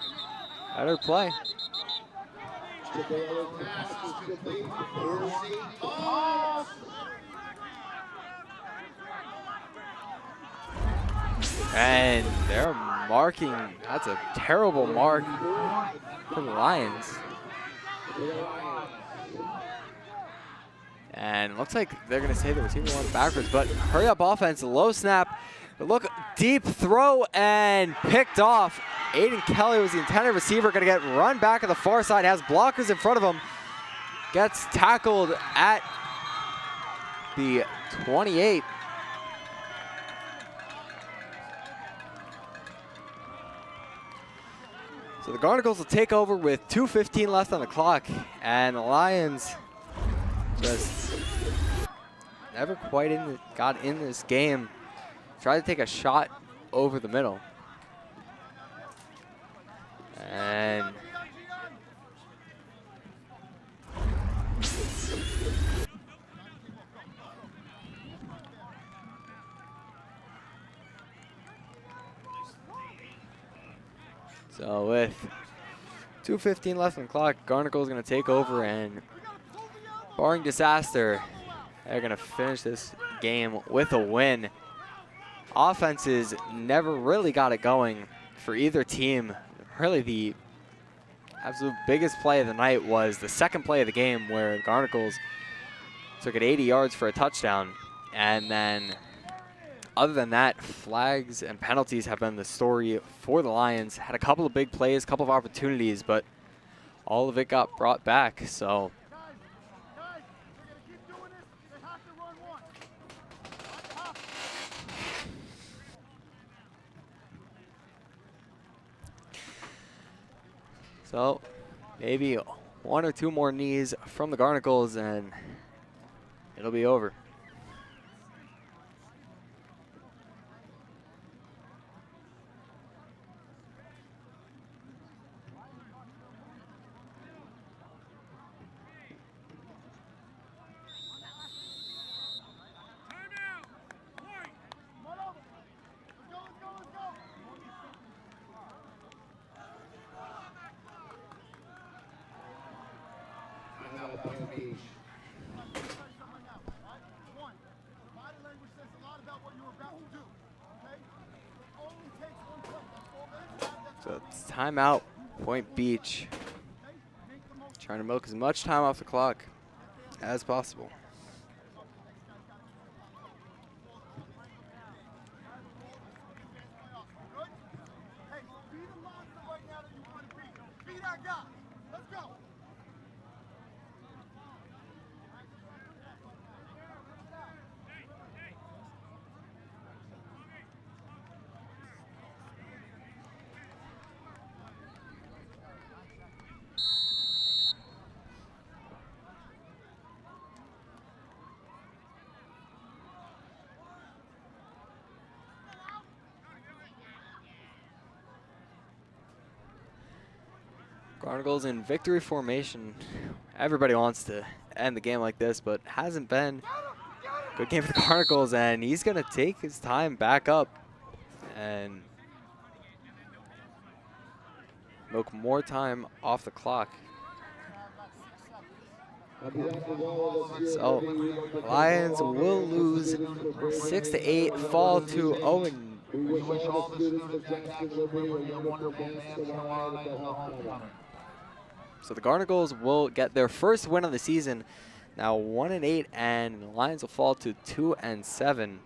better play. And they're marking, that's a terrible mark for the Lions. And it looks like they're going to say the receiver went backwards, but hurry up offense, low snap. Look, deep throw and picked off. Aiden Kelly was the intended receiver, going to get run back to the far side, has blockers in front of him. Gets tackled at the 28. So the Garnacles will take over with 2:15 left on the clock, and the Lions just never quite got in this game. Tried to take a shot over the middle. And so with 2:15 left on the clock, Garnacle is going to take over, and barring disaster, they're going to finish this game with a win. Offenses never really got it going for either team. Really, the absolute biggest play of the night was the second play of the game, where the Garnacles took it 80 yards for a touchdown. And then, other than that, flags and penalties have been the story for the Lions. Had a couple of big plays, a couple of opportunities, but all of it got brought back. So maybe one or two more knees from the Garnacles and it'll be over. So it's timeout, Point Beach. Trying to milk as much time off the clock as possible. Garnacles in victory formation. Everybody wants to end the game like this, but hasn't been. Good game for the Garnacles, and he's going to take his time back up and milk more time off the clock. So Lions will lose 6-8, fall to 0. So the Garnacles will get their first win of the season, now 1-8, and the Lions will fall to 2-7.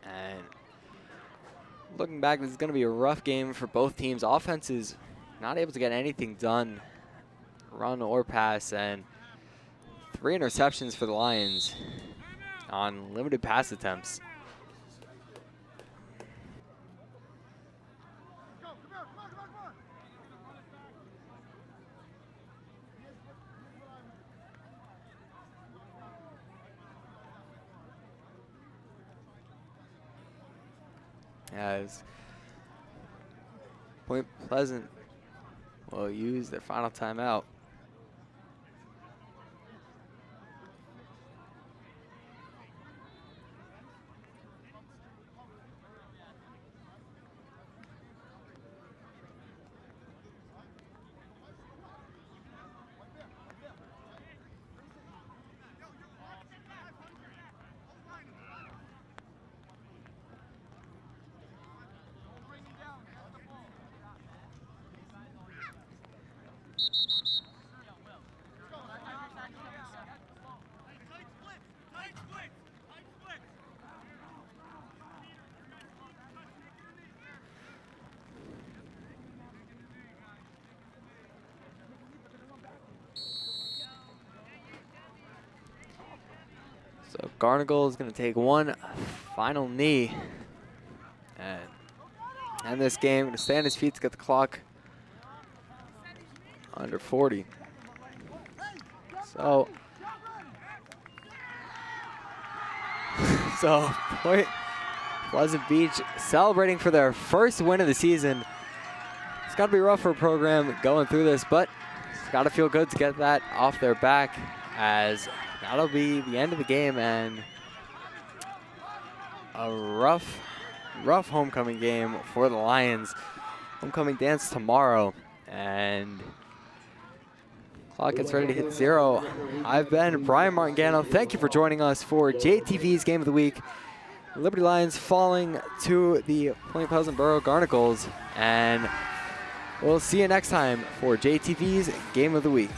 And looking back, this is going to be a rough game for both teams. Offense is not able to get anything done, run or pass, and 3 interceptions for the Lions on limited pass attempts. As Point Pleasant will use their final timeout. Garnagle is going to take one final knee and end this game. Going to stay on his feet to get the clock under 40. So Point Pleasant Beach celebrating for their first win of the season. It's got to be rough for a program going through this, but it's got to feel good to get that off their back, as that'll be the end of the game and a rough homecoming game for the Lions. Homecoming dance tomorrow, and clock gets ready to hit 0. I've been Brian Martingano. Thank you for joining us for JTV's Game of the Week. Liberty Lions falling to the Point Pleasant Borough Garnacles, and we'll see you next time for JTV's Game of the Week.